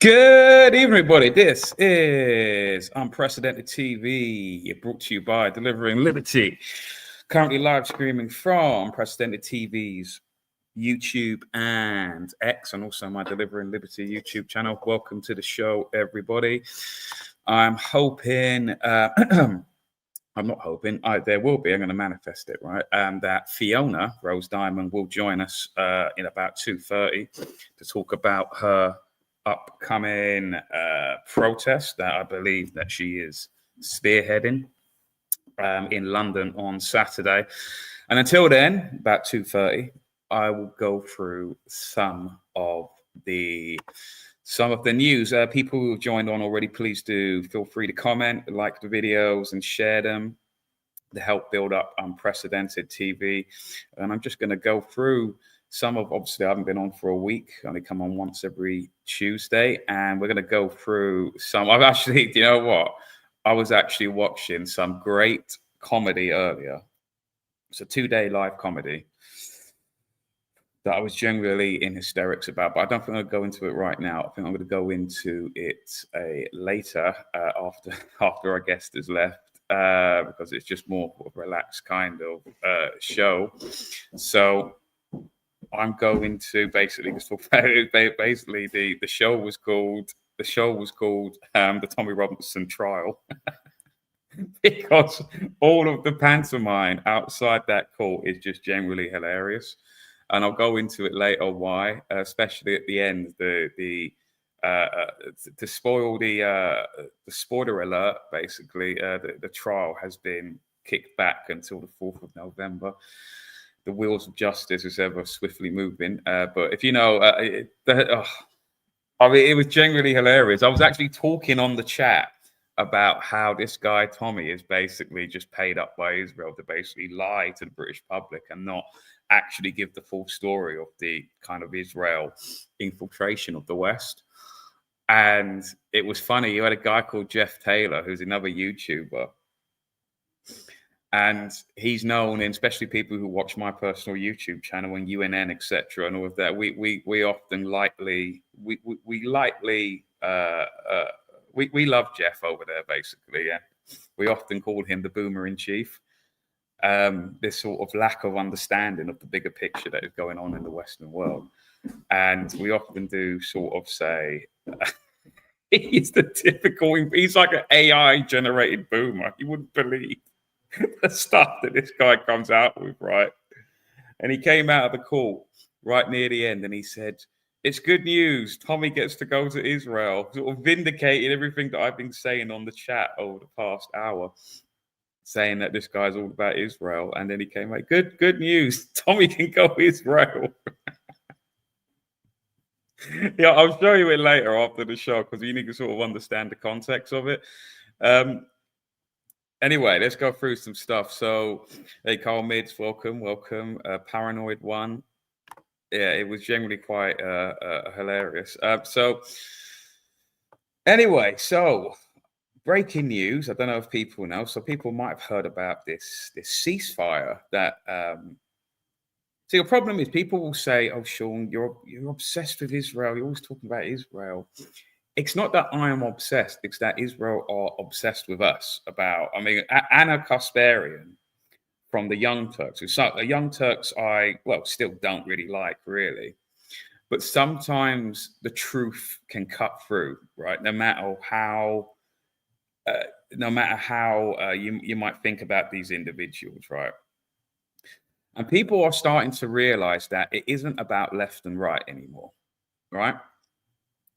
Good evening, everybody. This is Unprecedented TV, brought to you by Delivering Liberty. Currently live streaming from Unprecedented TV's YouTube and X, and also my Delivering Liberty YouTube channel. Welcome to the show, everybody. I'm hoping, I'm not hoping, there will be, I'm going to manifest it, right? That Fiona Rose Diamond will join us in about 2:30 to talk about her upcoming protest that I believe that she is spearheading in London on Saturday. And until then, about 2:30, I will go through some of the news. People who have joined on already, please do feel free to comment, like the videos, and share them to help build up Unprecedented TV. And I'm just going to go through some of, obviously, I haven't been on for a week. I only come on once every Tuesday. And we're going to go through some. I've actually, do you know what? I was actually watching some great comedy earlier. It's a 2-day live comedy that I was generally in hysterics about, but I don't think I'll go into it right now. I think I'm going to go into it later after our guest has left. Because it's just more of a relaxed kind of show. So I'm going to basically just talk about it. Basically, the show was called the Tommy Robinson Trial because all of the pantomime outside that court is just generally hilarious, and I'll go into it later why, especially at the end. To spoil the spoiler alert, basically, the trial has been kicked back until the 4th of November. The wheels of justice is ever swiftly moving. But if you know, I mean, it was genuinely hilarious. I was actually talking on the chat about how this guy, Tommy, is basically just paid up by Israel to basically lie to the British public and not actually give the full story of the kind of Israel infiltration of the West. And it was funny. You had a guy called Jeff Taylor, who's another YouTuber. And he's known, and especially people who watch my personal YouTube channel and UNN, etc., and all of that. We often lightly we love Jeff over there, basically. Yeah, we often call him the boomer in chief. This sort of lack of understanding of the bigger picture that is going on in the Western world, and we often do sort of say. He's like an AI generated boomer. You wouldn't believe the stuff that this guy comes out with, right? And he came out of the court right near the end and he said, "It's good news. Tommy gets to go to Israel." Sort of vindicated everything that I've been saying on the chat over the past hour, saying that this guy's all about Israel. And then he came like, good news. Tommy can go to Israel. Yeah, I'll show you it later after the show because you need to sort of understand the context of it. Anyway, let's go through some stuff. So, hey, Carl Mids, welcome. Paranoid One. Yeah, it was generally quite hilarious. Anyway, breaking news. I don't know if people know. So people might have heard about this ceasefire that. See, the problem is people will say, "Oh, Sean, you're obsessed with Israel. You're always talking about Israel." It's not that I am obsessed. It's that Israel are obsessed with us. Anna Kasparian from the Young Turks. The Young Turks I still don't really like, really. But sometimes the truth can cut through, right? No matter how you might think about these individuals, right? And people are starting to realize that it isn't about left and right anymore, right?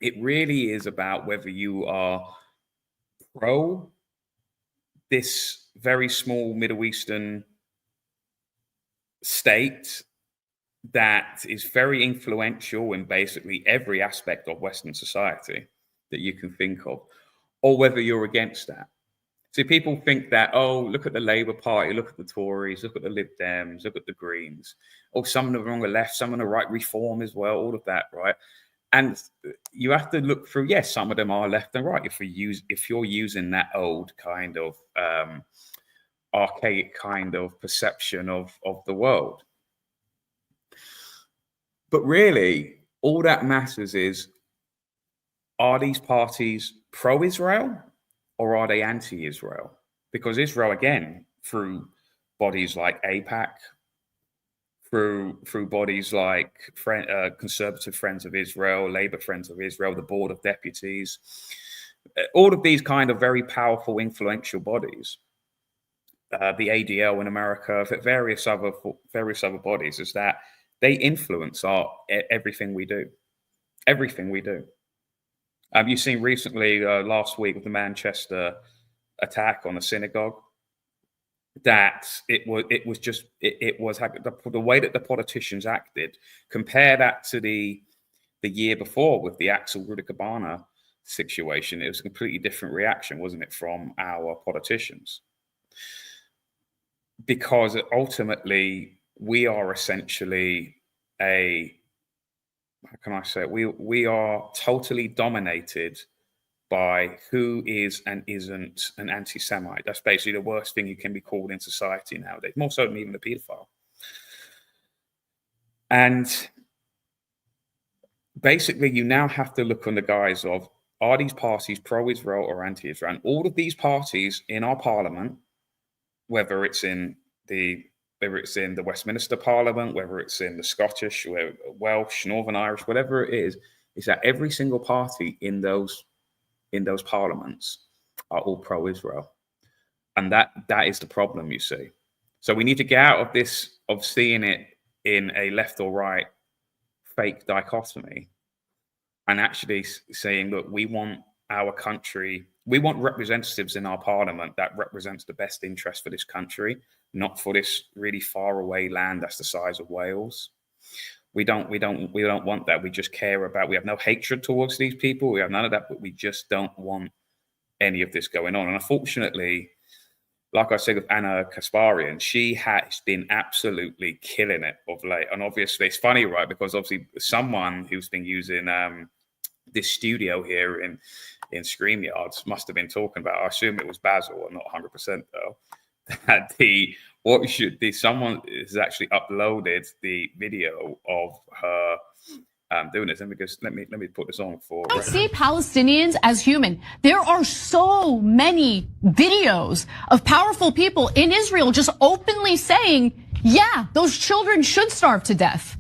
It really is about whether you are pro this very small Middle Eastern state that is very influential in basically every aspect of Western society that you can think of, or whether you're against that. See, people think that, oh, look at the Labour Party, look at the Tories, look at the Lib Dems, look at the Greens. Oh, some of them are on the left, some on the right, Reform as well, all of that, right? And you have to look through, yes, some of them are left and right. If you're using that old kind of archaic kind of perception of the world. But really, all that matters is are these parties pro-Israel or are they anti-Israel? Because Israel, again, through bodies like AIPAC, through bodies like Conservative Friends of Israel, Labour Friends of Israel, the Board of Deputies, all of these kind of very powerful, influential bodies, the ADL in America, various other bodies, is that they influence everything we do. Everything we do. You've seen recently, last week, with the Manchester attack on the synagogue, that it was the way that the politicians acted. Compare that to the year before with the Axel Rudikabana situation. It was a completely different reaction, wasn't it, from our politicians? Because ultimately we are essentially how can I say it? We are totally dominated by who is and isn't an anti-Semite. That's basically the worst thing you can be called in society nowadays, more so than even a paedophile. And basically, you now have to look on the guise of, are these parties pro-Israel or anti-Israel? And all of these parties in our parliament, whether it's in the Westminster Parliament, whether it's in the Scottish, Welsh, Northern Irish, whatever it is that every single party in those parliaments are all pro-Israel. And that is the problem, you see. So we need to get out of this, of seeing it in a left or right fake dichotomy, and actually saying, look, we want our country, we want representatives in our parliament that represents the best interest for this country, not for this really far away land that's the size of Wales. We don't want that. We just care about, we have no hatred towards these people. We have none of that, but we just don't want any of this going on. And unfortunately, like I said with Anna Kasparian, she has been absolutely killing it of late. And obviously it's funny, right? Because obviously someone who's been using this studio here in StreamYards must have been talking about, I assume it was Basil, I'm not 100% though, that someone has actually uploaded the video of her doing this. Let me put this on for. I see Palestinians as human. There are so many videos of powerful people in Israel just openly saying, yeah, those children should starve to death.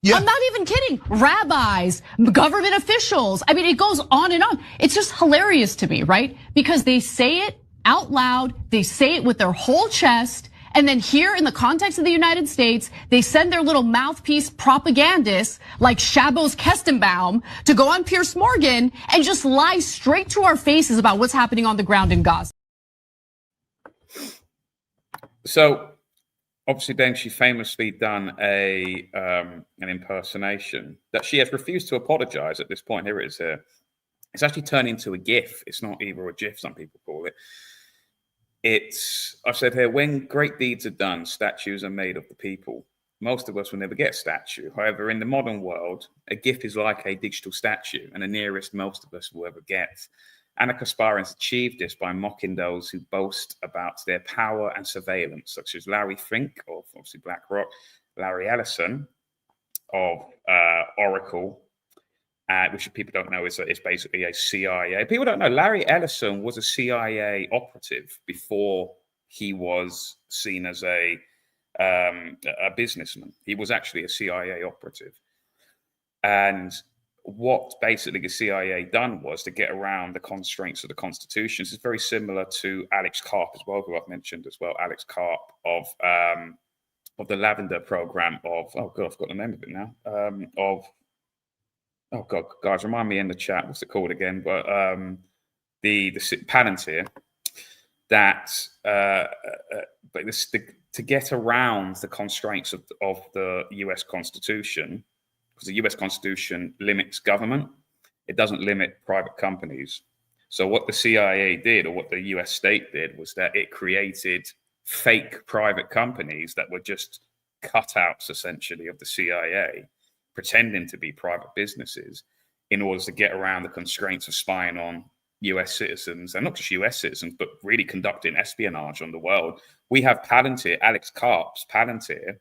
Yeah. I'm not even kidding. Rabbis, government officials. I mean, it goes on and on. It's just hilarious to me, right? Because they say it out loud. They say it with their whole chest. And then here in the context of the United States, they send their little mouthpiece propagandists like Shabbos Kestenbaum to go on Piers Morgan and just lie straight to our faces about what's happening on the ground in Gaza. So obviously then she famously done an impersonation that she has refused to apologize at this point. Here it is here. It's actually turned into a GIF. It's not either a GIF, some people call it. I've said here, when great deeds are done, statues are made of the people. Most of us will never get a statue. However, in the modern world, a GIF is like a digital statue and the nearest most of us will ever get. Anna Kasparian achieved this by mocking those who boast about their power and surveillance, such as Larry Fink of obviously BlackRock, Larry Ellison of Oracle, which people don't know is basically a CIA. People don't know Larry Ellison was a CIA operative before he was seen as a businessman. He was actually a CIA operative. And what basically the CIA done was to get around the constraints of the Constitution. This is very similar to Alex Karp as well, who I've mentioned as well. Alex Karp of the Lavender program of, oh God, I've got the name of it now, oh God, guys, remind me in the chat, what's it called again? But the Palantir, that to get around the constraints of the US Constitution, because the US Constitution limits government, it doesn't limit private companies. So what the CIA did, or what the US state did, was that it created fake private companies that were just cutouts, essentially, of the CIA, pretending to be private businesses in order to get around the constraints of spying on US citizens, and not just US citizens, but really conducting espionage on the world. We have Palantir, Alex Karp's Palantir,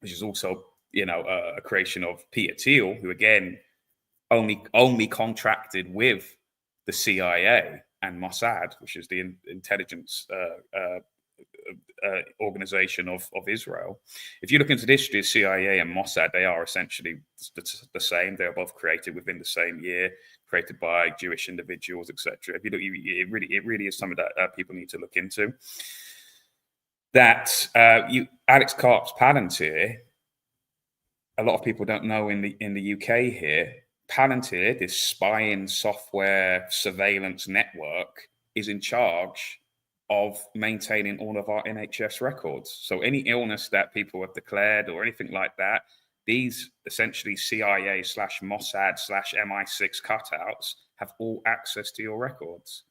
which is also, a creation of Peter Thiel, who again only contracted with the CIA and Mossad, which is the intelligence organization of Israel. If you look into the history of CIA and Mossad, they are essentially the same. They are both created within the same year, created by Jewish individuals, etc. If you look, it really is something that people need to look into. That Alex Karp's Palantir, a lot of people don't know in the UK here. Palantir, this spying software surveillance network, is in charge of maintaining all of our NHS records. So any illness that people have declared or anything like that, these essentially CIA / Mossad / MI6 cutouts have all access to your records.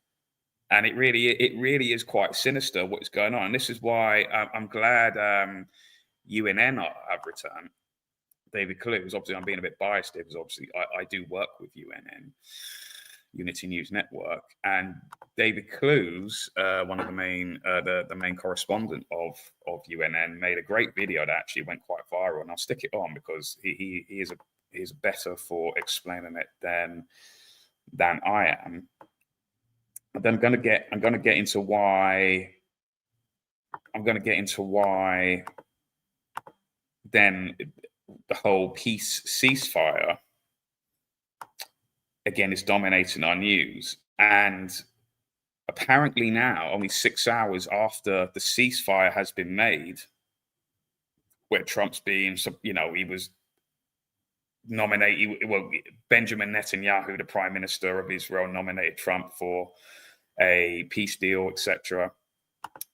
And it really is quite sinister what's going on. And this is why I'm glad UNN have returned. David Clues, obviously I'm being a bit biased here because obviously I do work with UNN, Unity News Network, and David Clues, one of the main correspondent of UNN, made a great video that actually went quite viral, and I'll stick it on because he is better for explaining it than I am. And then I'm going to get into why then the whole peace ceasefire again is dominating our news. And apparently now, only 6 hours after the ceasefire has been made, where Trump's been, he was nominated, Benjamin Netanyahu, the prime minister of Israel, nominated Trump for a peace deal, etc.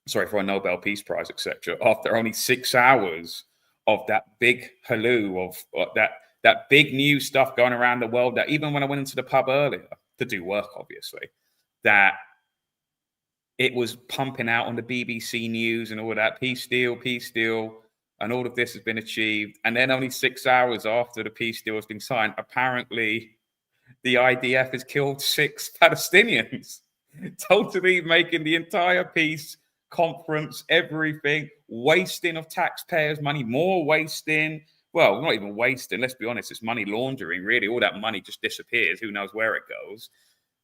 Sorry, for a Nobel Peace Prize, etc. After only 6 hours of that big halloo of that big news stuff going around the world, that even when I went into the pub earlier to do work, obviously, that it was pumping out on the BBC News and all that, peace deal, and all of this has been achieved. And then only 6 hours after the peace deal has been signed, apparently the IDF has killed 6 Palestinians, totally making the entire peace conference, everything, wasting of taxpayers' money, more wasting. Well, not even wasting, let's be honest, it's money laundering, really. All that money just disappears. Who knows where it goes,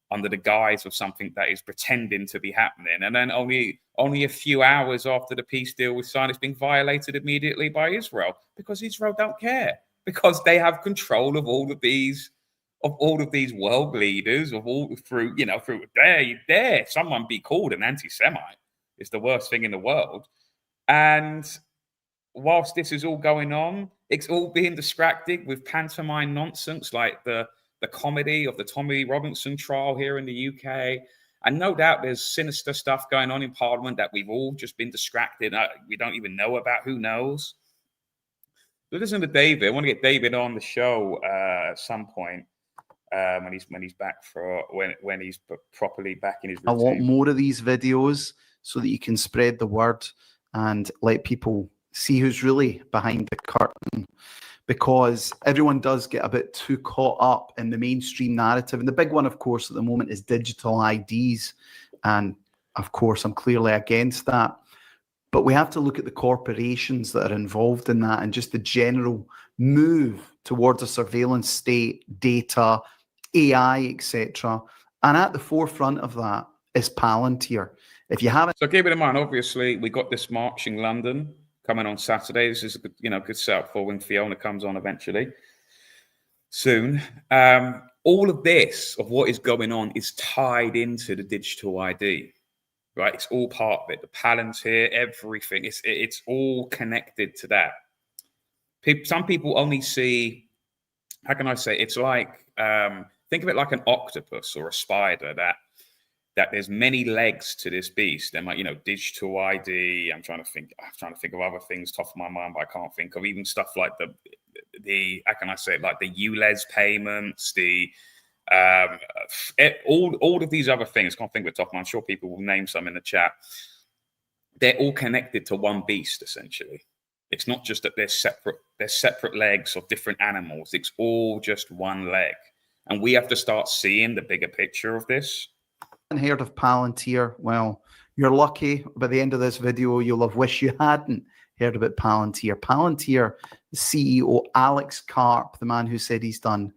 under the guise of something that is pretending to be happening. And then only a few hours after the peace deal was signed, it's being violated immediately by Israel, because Israel don't care, because they have control of all of these world leaders, through dare someone be called an anti-Semite. It's the worst thing in the world. And whilst this is all going on, it's all being distracted with pantomime nonsense like the comedy of the Tommy Robinson trial here in the UK. And no doubt there's sinister stuff going on in Parliament that we've all just been distracted. We don't even know about. Who knows? So listen to David. I want to get David on the show at some point when he's back when he's properly back in his routine. I want more of these videos so that you can spread the word and let people see who's really behind the curtain, because everyone does get a bit too caught up in the mainstream narrative. And the big one, of course, at the moment is digital IDs. And of course, I'm clearly against that. But we have to look at the corporations that are involved in that and just the general move towards a surveillance state, data, AI, etc. And at the forefront of that is Palantir. If you haven't... So keep it in mind, obviously, we got this march in London coming on Saturday. This is a good setup for when Fiona comes on eventually, soon. All of this, of what is going on, is tied into the digital ID, right? It's all part of it. The Palantir, everything. It's all connected to that. Some people only see, how can I say? It's like, think of it like an octopus or a spider, that there's many legs to this beast. There might, digital ID. I'm trying to think of other things top of my mind, but I can't think of even stuff like the how can I say it, like the ULEZ payments, all of these other things. I can't think of the top of my mind. I'm sure people will name some in the chat. They're all connected to one beast, essentially. It's not just that they're separate legs of different animals. It's all just one leg. And we have to start seeing the bigger picture of this. Heard of Palantir? Well, you're lucky. By the end of this video, you'll have wished you hadn't heard about Palantir. Palantir CEO Alex Karp, the man who said he's done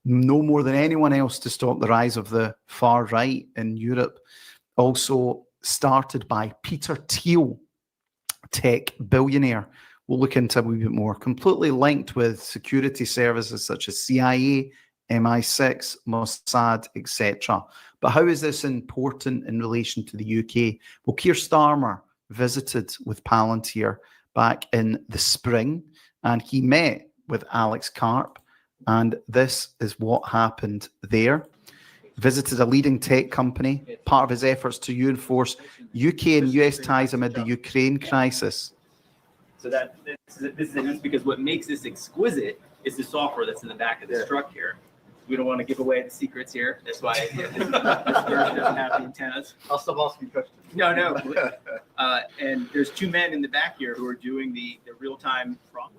no more than anyone else to stop the rise of the far right in Europe. Also started by Peter Thiel, tech billionaire. We'll look into a wee bit more. Completely linked with security services such as CIA, MI6, Mossad, etc. But how is this important in relation to the UK? Well, Keir Starmer visited with Palantir back in the spring, and he met with Alex Karp, and this is what happened there. Visited a leading tech company, part of his efforts to reinforce UK and US ties amid the Ukraine crisis. So this is because what makes this exquisite is the software that's in the back of this truck here. We don't want to give away the secrets here. That's why this version doesn't have the antennas. I'll stop asking questions. No. And there's two men in the back here who are doing the real-time prompt.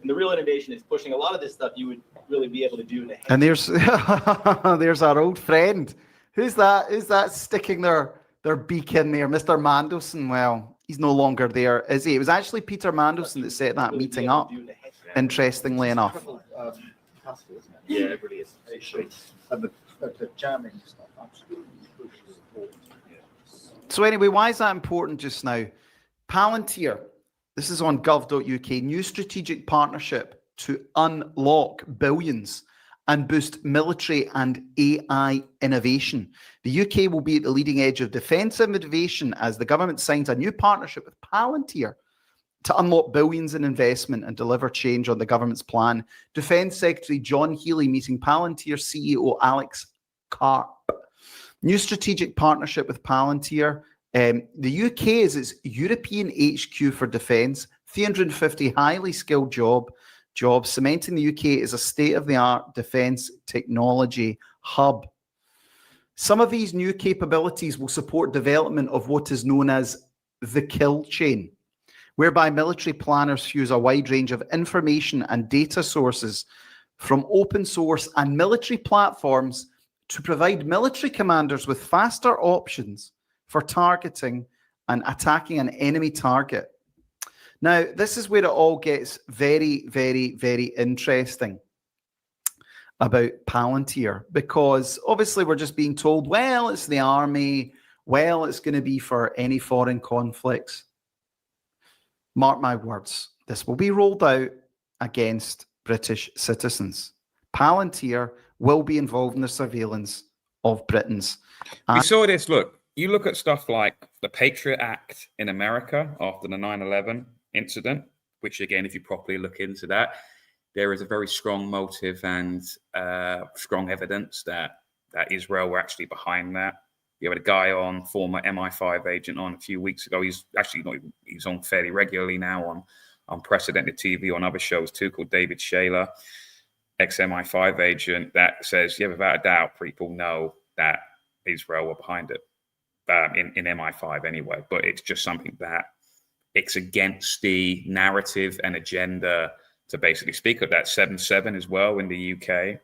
And the real innovation is pushing a lot of this stuff you would really be able to do in the hand. And there's there's our old friend. Who's that? Who's that sticking their beak in there? Mr. Mandelson. Well, he's no longer there, is he? It was actually Peter Mandelson that set that meeting up, interestingly enough. Yeah, it really is. And the jamming stuff absolutely pushes forward. So anyway, why is that important just now? Palantir, this is on gov.uk, new strategic partnership to unlock billions and boost military and AI innovation. The UK will be at the leading edge of defence innovation as the government signs a new partnership with Palantir to unlock billions in investment and deliver change on the government's plan. Defence Secretary John Healey meeting Palantir CEO Alex Karp. New strategic partnership with Palantir. The UK is its European HQ for defence, 350 highly skilled jobs, cementing the UK as a state-of-the-art defence technology hub. Some of these new capabilities will support development of what is known as the kill chain, whereby military planners use a wide range of information and data sources from open source and military platforms to provide military commanders with faster options for targeting and attacking an enemy target. Now, this is where it all gets very, very, very interesting about Palantir, because obviously we're just being told, well, it's the army, well, it's going to be for any foreign conflicts. Mark my words, this will be rolled out against British citizens. Palantir will be involved in the surveillance of Britons. We saw this, look, you look at stuff like the Patriot Act in America after the 9/11 incident, which again, if you properly look into that, there is a very strong motive and strong evidence that Israel were actually behind that. You had a guy on, former MI5 agent on a few weeks ago. He's actually not, he's on fairly regularly now on unprecedented TV on other shows too, called David Shaler, ex-MI5 agent, that says, yeah, without a doubt, people know that Israel were behind it, in MI5 anyway. But it's just something that it's against the narrative and agenda to basically speak of that. 7/7 as well in the UK.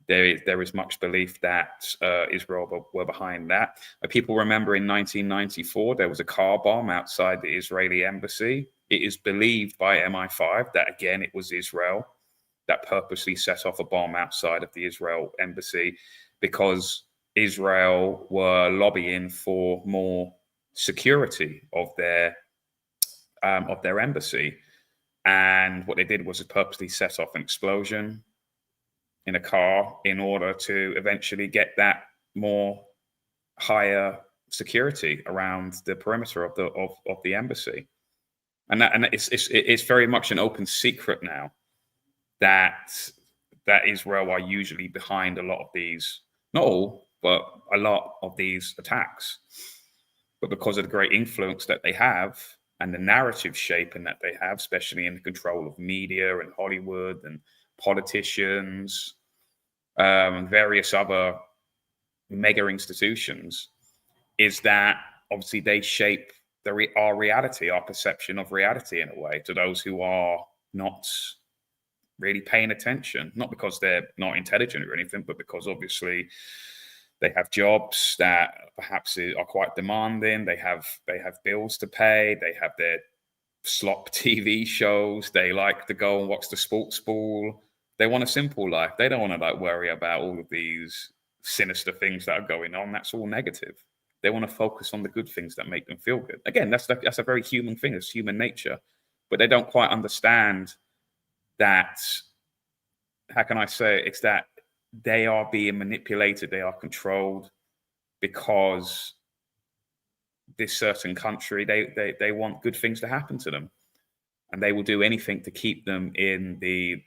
There is much belief that Israel were behind that. People remember in 1994, there was a car bomb outside the Israeli embassy. It is believed by MI5 that, again, it was Israel that purposely set off a bomb outside of the Israel embassy because Israel were lobbying for more security of their embassy. And what they did was purposely set off an explosion in a car in order to eventually get that more higher security around the perimeter of the embassy. And it's very much an open secret now that Israel are usually behind a lot of these, not all, but a lot of these attacks. But because of the great influence that they have and the narrative shaping that they have, especially in the control of media and Hollywood and politicians, and various other mega institutions, is that obviously they shape our reality, our perception of reality in a way to those who are not really paying attention, not because they're not intelligent or anything, but because obviously they have jobs that perhaps are quite demanding. They have bills to pay. They have their slop TV shows. They like to go and watch the sports ball. They want a simple life. They don't want to like worry about all of these sinister things that are going on. That's all negative. They want to focus on the good things that make them feel good. Again, that's a very human thing. It's human nature, but they don't quite understand that. How can I say it? It's that they are being manipulated. They are controlled because this certain country, they want good things to happen to them, and they will do anything to keep them in the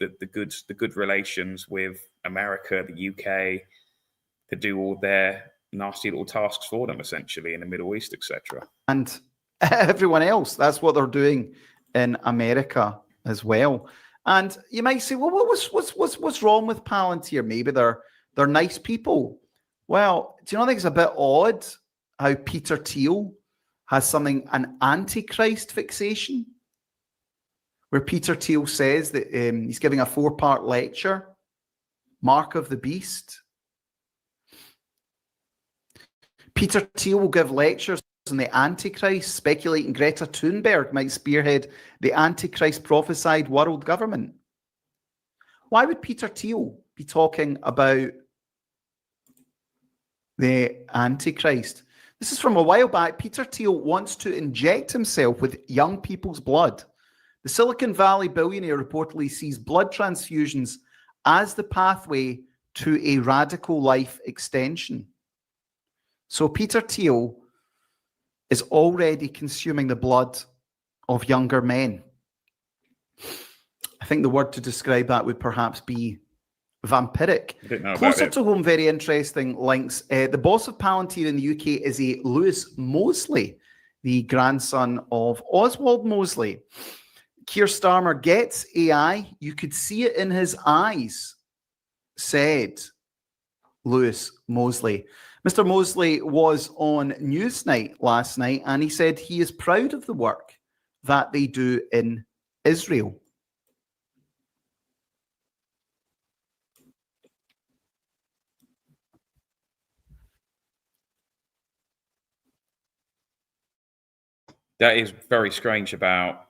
good relations with America, the UK, to do all their nasty little tasks for them, essentially, in the Middle East, etc. And everyone else, that's what they're doing in America as well. And you might say, well, what's wrong with Palantir? Maybe they're nice people. Well, do you not think it's a bit odd how Peter Thiel has an antichrist fixation, where Peter Thiel says that he's giving a 4-part lecture, Mark of the Beast. Peter Thiel will give lectures on the Antichrist, speculating Greta Thunberg might spearhead the Antichrist prophesied world government. Why would Peter Thiel be talking about the Antichrist? This is from a while back. Peter Thiel wants to inject himself with young people's blood. The Silicon Valley billionaire reportedly sees blood transfusions as the pathway to a radical life extension. So Peter Thiel is already consuming the blood of younger men. I think the word to describe that would perhaps be vampiric. Closer to home, very interesting links. The boss of Palantir in the UK is a Lewis Mosley, the grandson of Oswald Mosley. Keir Starmer gets AI. You could see it in his eyes, said Lewis Mosley. Mr. Mosley was on Newsnight last night, and he said he is proud of the work that they do in Israel. That is very strange about.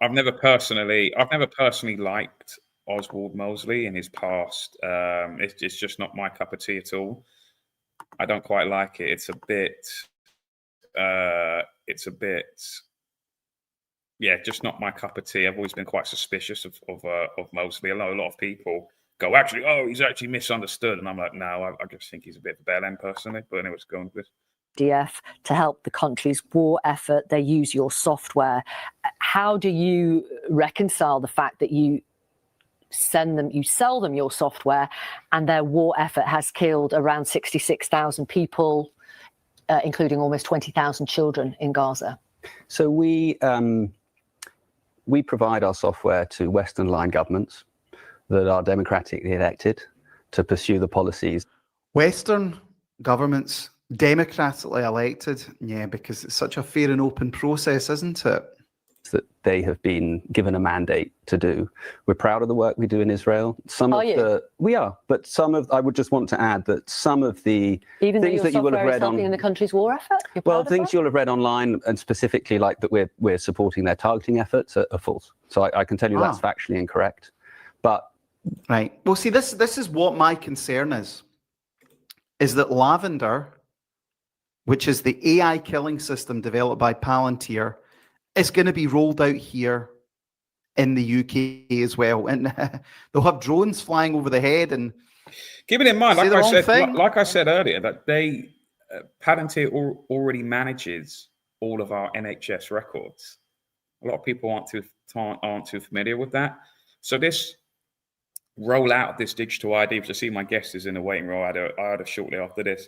I've never personally liked Oswald Mosley in his past. It's just not my cup of tea at all. I don't quite like it. It's a bit, yeah, just not my cup of tea. I've always been quite suspicious of Mosley. I know a lot of people go, actually, he's actually misunderstood, and I'm like, no, I just think he's a bit of a bell end personally. But anyway, let's go on with this. DF to help the country's war effort. They use your software. How do you reconcile the fact that you sell them your software, and their war effort has killed around 66,000 people, including almost 20,000 children in Gaza? So we provide our software to Western-aligned governments that are democratically elected to pursue the policies. Western governments, democratically elected, yeah, because it's such a fair and open process, isn't it? That they have been given a mandate to do. We're proud of the work we do in Israel. We are, but I would just want to add that some of the things that you will have read on in the country's war effort. Things you'll have read online, and specifically like that we're supporting their targeting efforts, are false. So I can tell you that's factually incorrect. But right, well, see, this is what my concern is that Lavender, which is the AI killing system developed by Palantir, is going to be rolled out here in the UK as well. And they'll have drones flying over the head. And keeping in mind, like I said earlier, that Palantir already manages all of our NHS records. A lot of people aren't too familiar with that. So this rollout of this digital ID, which I see my guest is in the waiting room, I had a shortly after this,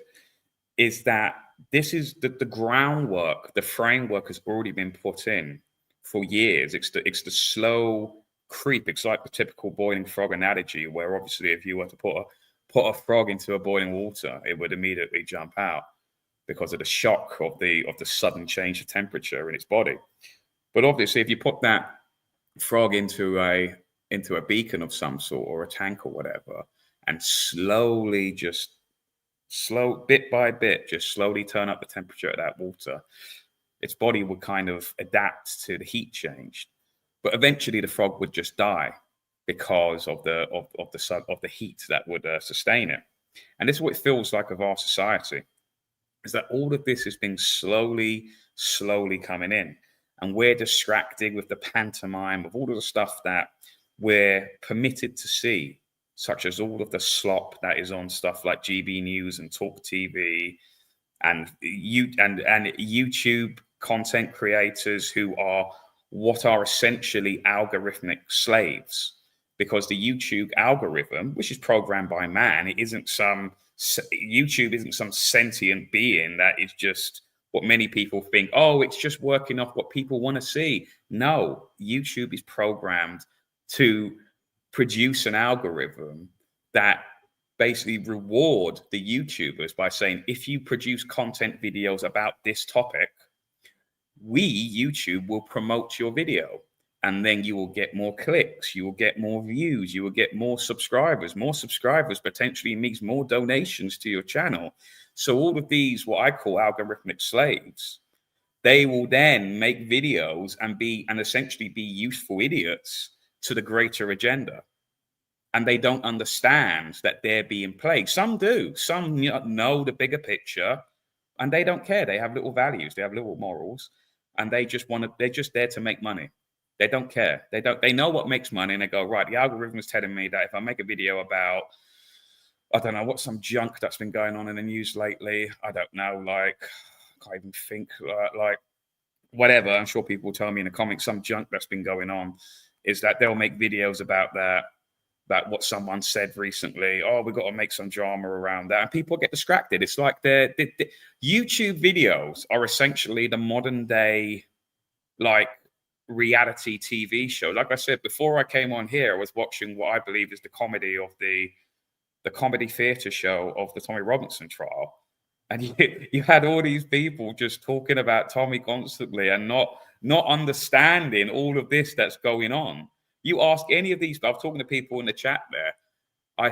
is that this is the groundwork, the framework has already been put in for years. It's the slow creep. It's like the typical boiling frog analogy, where obviously if you were to put a frog into a boiling water, it would immediately jump out because of the shock of the sudden change of temperature in its body. But obviously, if you put that frog into a beacon of some sort or a tank or whatever, and slowly bit by bit, just slowly turn up the temperature of that water, its body would kind of adapt to the heat change. But eventually the frog would just die because of the heat that would sustain it. And this is what it feels like of our society, is that all of this has been slowly coming in, and we're distracted with the pantomime of all of the stuff that we're permitted to see, such as all of the slop that is on stuff like GB News and Talk TV and YouTube content creators who are what are essentially algorithmic slaves, because the YouTube algorithm, which is programmed by man, YouTube isn't some sentient being that is just what many people think, oh, it's just working off what people want to see. No, YouTube is programmed to produce an algorithm that basically reward the YouTubers by saying, if you produce content videos about this topic, we, YouTube, will promote your video. And then you will get more clicks, you will get more views, you will get more subscribers. More subscribers potentially means more donations to your channel. So all of these, what I call algorithmic slaves, they will then make videos and essentially be useful idiots to the greater agenda. And they don't understand that they're being played. Some do. Some know the bigger picture, and they don't care. They have little values. They have little morals, and they're just there to make money. They don't care. They know what makes money, and they go, right, the algorithm is telling me that if I make a video about, I don't know, what's some junk that's been going on in the news lately? I don't know, like, I can't even think, like, whatever. I'm sure people will tell me in the comments, some junk that's been going on is that they'll make videos about that, about what someone said recently. Oh, we've got to make some drama around that. And people get distracted. It's like the YouTube videos are essentially the modern day, like, reality TV show. Like I said, before I came on here, I was watching what I believe is the comedy of the comedy theater show of the Tommy Robinson trial. And you had all these people just talking about Tommy constantly and not understanding all of this that's going on. You ask any of these, I was talking to people in the chat there. I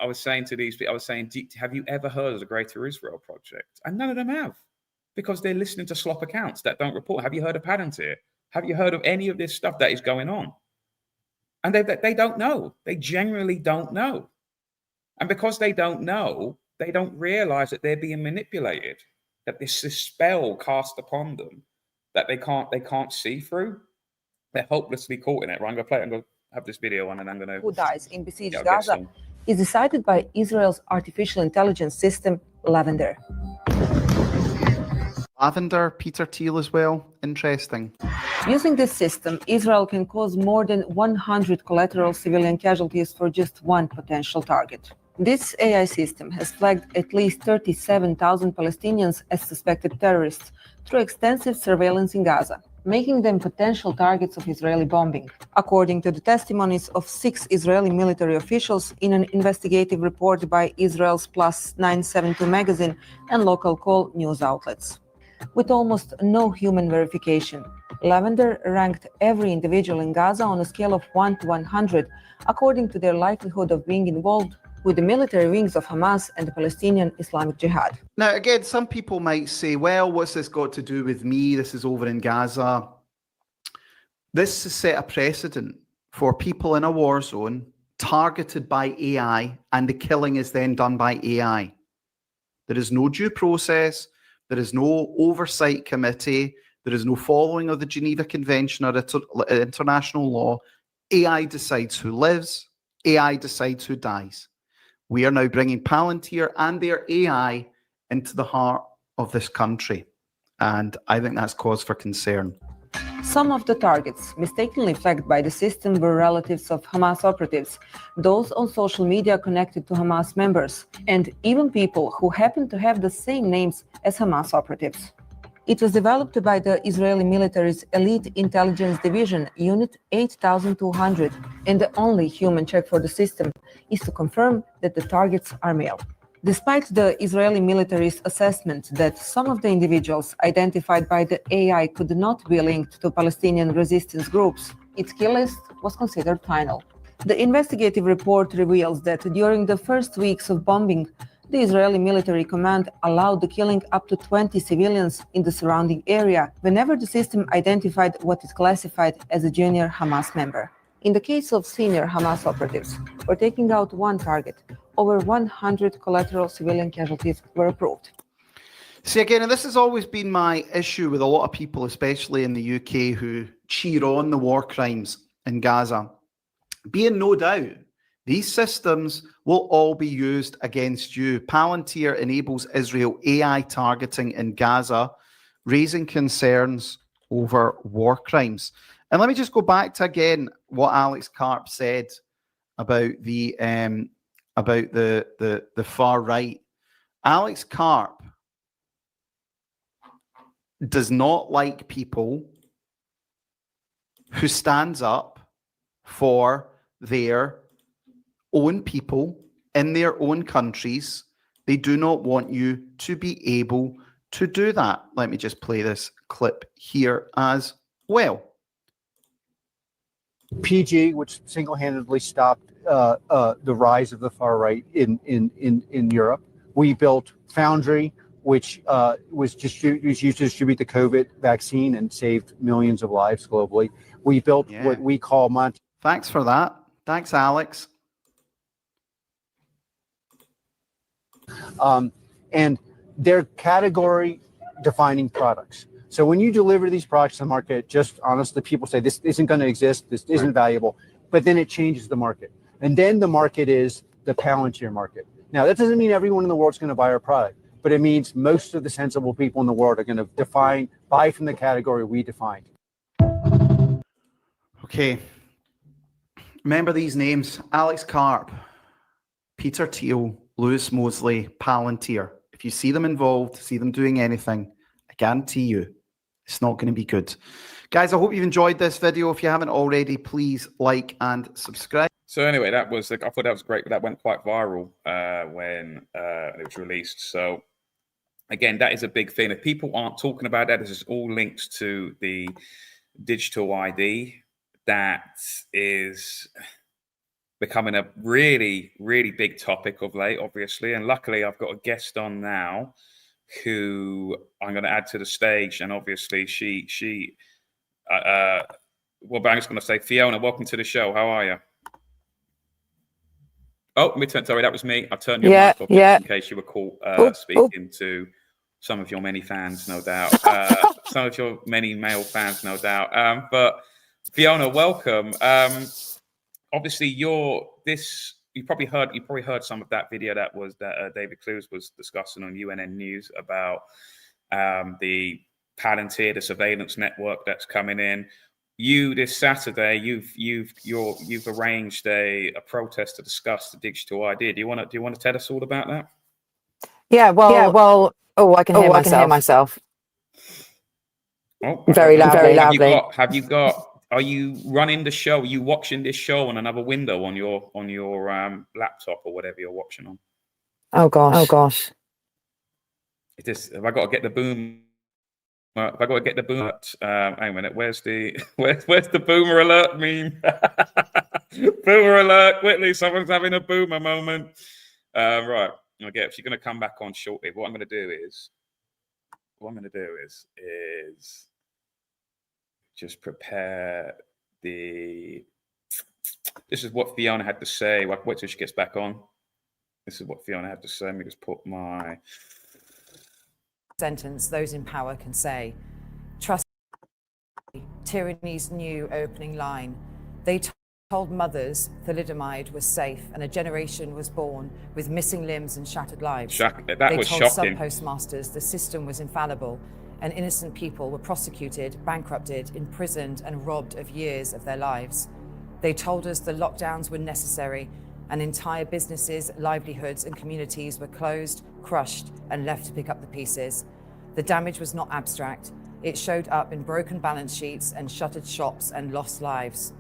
was saying to these people, have you ever heard of the Greater Israel Project? And none of them have, because they're listening to slop accounts that don't report. Have you heard of Palantir? Have you heard of any of this stuff that is going on? And they don't know. They generally don't know. And because they don't know, they don't realize that they're being manipulated, that this spell cast upon them that they can't see through. They're hopelessly caught in it. Right, I'm going to have this video on, and I'm going to... Who dies in besieged Gaza is decided by Israel's artificial intelligence system, Lavender. Lavender, Peter Thiel as well. Interesting. Using this system, Israel can cause more than 100 collateral civilian casualties for just one potential target. This AI system has flagged at least 37,000 Palestinians as suspected terrorists through extensive surveillance in Gaza, making them potential targets of Israeli bombing, according to the testimonies of 6 Israeli military officials in an investigative report by Israel's Plus 972 magazine and local call news outlets. With almost no human verification, Lavender ranked every individual in Gaza on a scale of 1 to 100, according to their likelihood of being involved with the military wings of Hamas and the Palestinian Islamic Jihad. Now, again, some people might say, well, what's this got to do with me? This is over in Gaza. This has set a precedent for people in a war zone targeted by AI, and the killing is then done by AI. There is no due process. There is no oversight committee. There is no following of the Geneva Convention or international law. AI decides who lives. AI decides who dies. We are now bringing Palantir and their AI into the heart of this country. And I think that's cause for concern. Some of the targets mistakenly flagged by the system were relatives of Hamas operatives, those on social media connected to Hamas members, and even people who happen to have the same names as Hamas operatives. It was developed by the Israeli military's Elite Intelligence Division, Unit 8200, and the only human check for the system is to confirm that the targets are male. Despite the Israeli military's assessment that some of the individuals identified by the AI could not be linked to Palestinian resistance groups, its kill list was considered final. The investigative report reveals that during the first weeks of bombing, the Israeli military command allowed the killing up to 20 civilians in the surrounding area whenever the system identified what is classified as a junior Hamas member. In the case of senior Hamas operatives, for taking out one target, over 100 collateral civilian casualties were approved. See, again, and this has always been my issue with a lot of people, especially in the UK, who cheer on the war crimes in Gaza. Be in no doubt, these systems will all be used against you. Palantir enables Israel AI targeting in Gaza, raising concerns over war crimes. And let me just go back to, again, what Alex Karp said about the far right. Alex Karp does not like people who stands up for their own people in their own countries. They do not want you to be able to do that. Let me just play this clip here as well. PG, which single-handedly stopped the rise of the far right in Europe. We built Foundry, which was used to distribute the COVID vaccine and saved millions of lives globally. We built what we call Thanks for that. Thanks, Alex. And they're category-defining products. So when you deliver these products to the market, just honestly, people say this isn't going to exist, this isn't valuable, but then it changes the market. And then the market is the Palantir market. Now, that doesn't mean everyone in the world is going to buy our product, but it means most of the sensible people in the world are going to buy from the category we defined. Okay. Remember these names: Alex Karp, Peter Thiel, Lewis Mosley, Palantir. If you see them involved, see them doing anything, I guarantee you it's not going to be good. Guys, I hope you've enjoyed this video. If you haven't already, please like and subscribe. So anyway, I thought that was great, but that went quite viral when it was released. So again, that is a big thing. If people aren't talking about that, this is all links to the digital ID that is becoming a really, really big topic of late, obviously. And luckily, I've got a guest on now who I'm going to add to the stage. And obviously, well, but I'm just going to say, Fiona, welcome to the show. How are you? Oh, sorry, that was me. I turned your mic off in case you were caught speaking to some of your many fans, no doubt. Some of your many male fans, no doubt. But Fiona, welcome. Obviously, you probably heard some of that video that David Clues was discussing on UNN News about the Palantir, the surveillance network that's coming in. You this Saturday, you've arranged a protest to discuss the digital ID. Do you want to tell us all about that? Yeah. Well. Oh, I can hear myself. Oh, very loudly. Are you running the show? Are you watching this show on another window on your laptop or whatever you're watching on? Oh gosh. Have I got to get the boom? Have I got to get the boom? Hang on a minute. Where's the boomer alert meme? Boomer alert! Quickly, someone's having a boomer moment. Right. Okay. She's going to come back on shortly. What I'm going to do is just prepare this is what Fiona had to say. Wait till she gets back on. This is what Fiona had to say. Let me just put my sentence. Those in power can say, trust tyranny's new opening line. They told mothers thalidomide was safe and a generation was born with missing limbs and shattered lives. They told some postmasters the system was infallible and innocent people were prosecuted, bankrupted, imprisoned and robbed of years of their lives. They told us the lockdowns were necessary and entire businesses, livelihoods and communities were closed, crushed and left to pick up the pieces. The damage was not abstract. It showed up in broken balance sheets and shuttered shops and lost lives.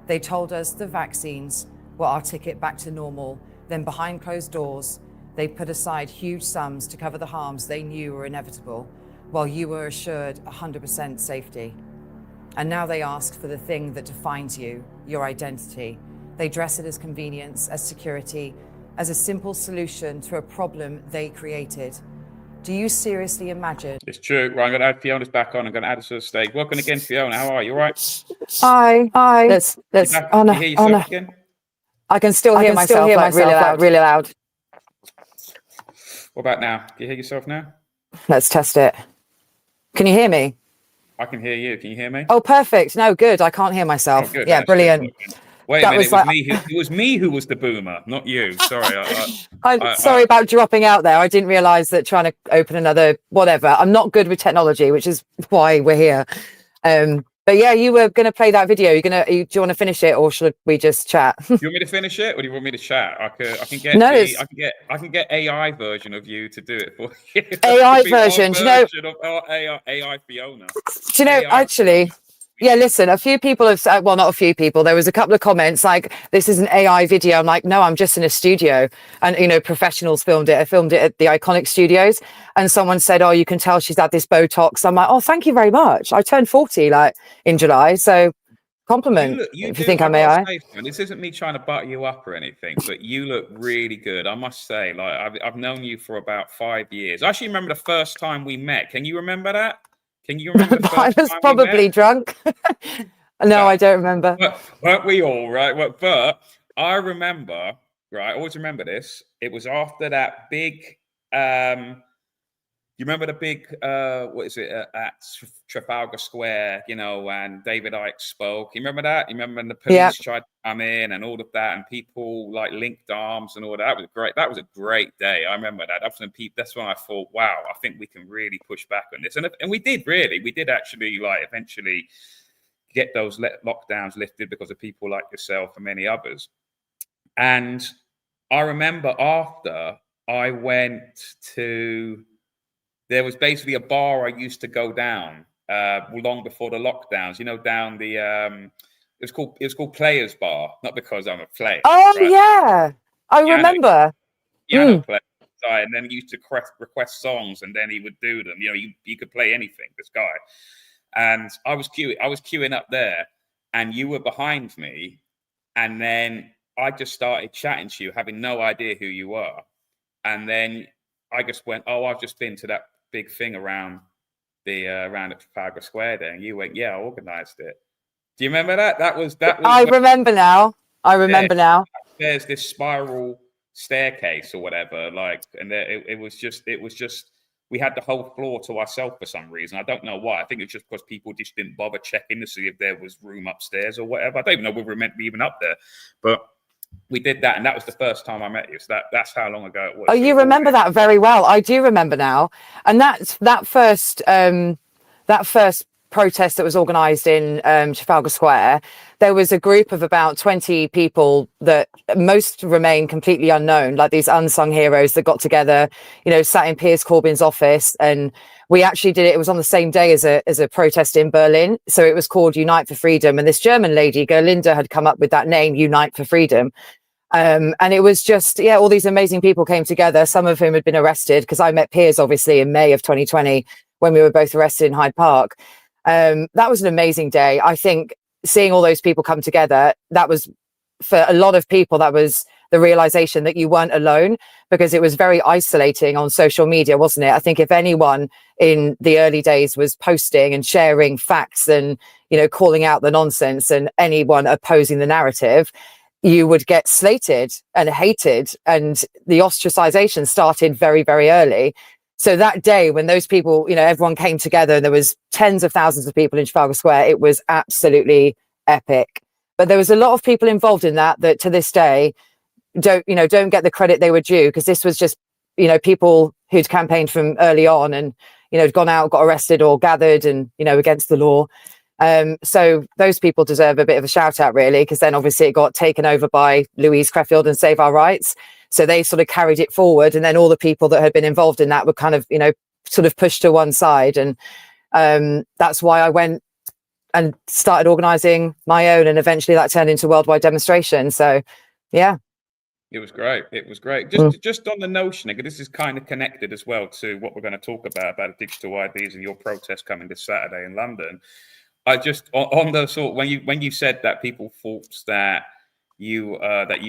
They told us the vaccines were our ticket back to normal. Then behind closed doors, they put aside huge sums to cover the harms they knew were inevitable, while you were assured 100% safety. And now they ask for the thing that defines you, your identity. They dress it as convenience, as security, as a simple solution to a problem they created. Do you seriously imagine? It's true. Right, I'm going to add Fiona's back on. I'm going to add her to the stage. Welcome again, Fiona. How are you? All right? Hi. Let's. Can you hear yourself again? I can still hear myself really loud. What about now? Can you hear yourself now? Let's test it. Can you hear me? I can hear you. Can you hear me? Oh, perfect. No, good. I can't hear myself. Oh, good. Yeah, brilliant. Wait a minute. It was me who was the boomer, not you. Sorry. I'm sorry about dropping out there. I didn't realize that trying to open another whatever. I'm not good with technology, which is why we're here. But yeah, you were going to play that video. Do you want to finish it, or should we just chat? You want me to finish it, or do you want me to chat? I can get AI version of you to do it for you. AI version, of AI Fiona. Do you know, actually, yeah, listen, a few people have said, well, not a few people, there was a couple of comments like, this is an AI video. I'm like, no, I'm just in a studio. And, you know, professionals filmed it. I filmed it at the Iconic Studios. And someone said, oh, you can tell she's had this Botox. I'm like, oh, thank you very much. I turned 40 in July. So compliment if you think I'm AI. This isn't me trying to butt you up or anything, but you look really good. I must say, I've known you for about 5 years. I actually remember the first time we met. Can you remember that? Can you remember the first I was probably drunk. No, I don't remember. Weren't we all, right? But I remember, right? I always remember this. It was after that big, you remember the big, what is it, at Trafalgar Square, you know, and David Icke spoke. You remember that? You remember when the police tried to come in and all of that, and people linked arms and all that? That was great. That was a great day. I remember that. That's when I thought, wow, I think we can really push back on this. And we did really. We did actually eventually get those lockdowns lifted because of people like yourself and many others. And I remember after I went to... There was basically a bar I used to go down long before the lockdowns. You know, down the it was called Players Bar, not because I'm a player. Oh right? Yeah, I remember. Piano player, and then he used to request songs, and then he would do them. You know, you could play anything. This guy, and I was queuing up there, and you were behind me, and then I just started chatting to you, having no idea who you are, and then I just went, "Oh, I've just been to that big thing around at Trafalgar Square there," and you went, "Yeah, I organised it." Do you remember that? That was. I remember now. Now. There's this spiral staircase or whatever, and it was just. We had the whole floor to ourselves for some reason. I don't know why. I think it's just because people just didn't bother checking to see if there was room upstairs or whatever. I don't even know if we were meant to be even up there, but we did that, and that was the first time I met you. So that's how long ago it was. Oh, you remember that very well. I do remember now. And that first protest that was organised in Trafalgar Square, there was a group of about 20 people that most remain completely unknown, like these unsung heroes that got together, you know, sat in Piers Corbyn's office, and we actually did it. It was on the same day as a protest in Berlin. So it was called Unite for Freedom. And this German lady, Gerlinde, had come up with that name, Unite for Freedom. And it was just, all these amazing people came together, some of whom had been arrested, because I met Piers, obviously, in May of 2020, when we were both arrested in Hyde Park. That was an amazing day. I think seeing all those people come together, that was, for a lot of people, that was the realization that you weren't alone, because it was very isolating on social media, wasn't it? I think if anyone in the early days was posting and sharing facts and, you know, calling out the nonsense, and anyone opposing the narrative, you would get slated and hated, and the ostracization started very, very early. So that day when those people, you know, everyone came together, and there was tens of thousands of people in Trafalgar Square, it was absolutely epic. But there was a lot of people involved in that to this day don't get the credit they were due, because this was just, you know, people who'd campaigned from early on and, you know, gone out, got arrested or gathered and, you know, against the law. So those people deserve a bit of a shout out, really, because then obviously it got taken over by Louise Creffield and Save Our Rights. So they sort of carried it forward, and then all the people that had been involved in that were kind of, you know, sort of pushed to one side. And that's why I went and started organising my own, and eventually that turned into worldwide demonstration. So, yeah. It was great. It was great. Just on the notion, again, this is kind of connected as well to what we're going to talk about digital IDs and your protest coming this Saturday in London. I just on the sort when you said that people thought that you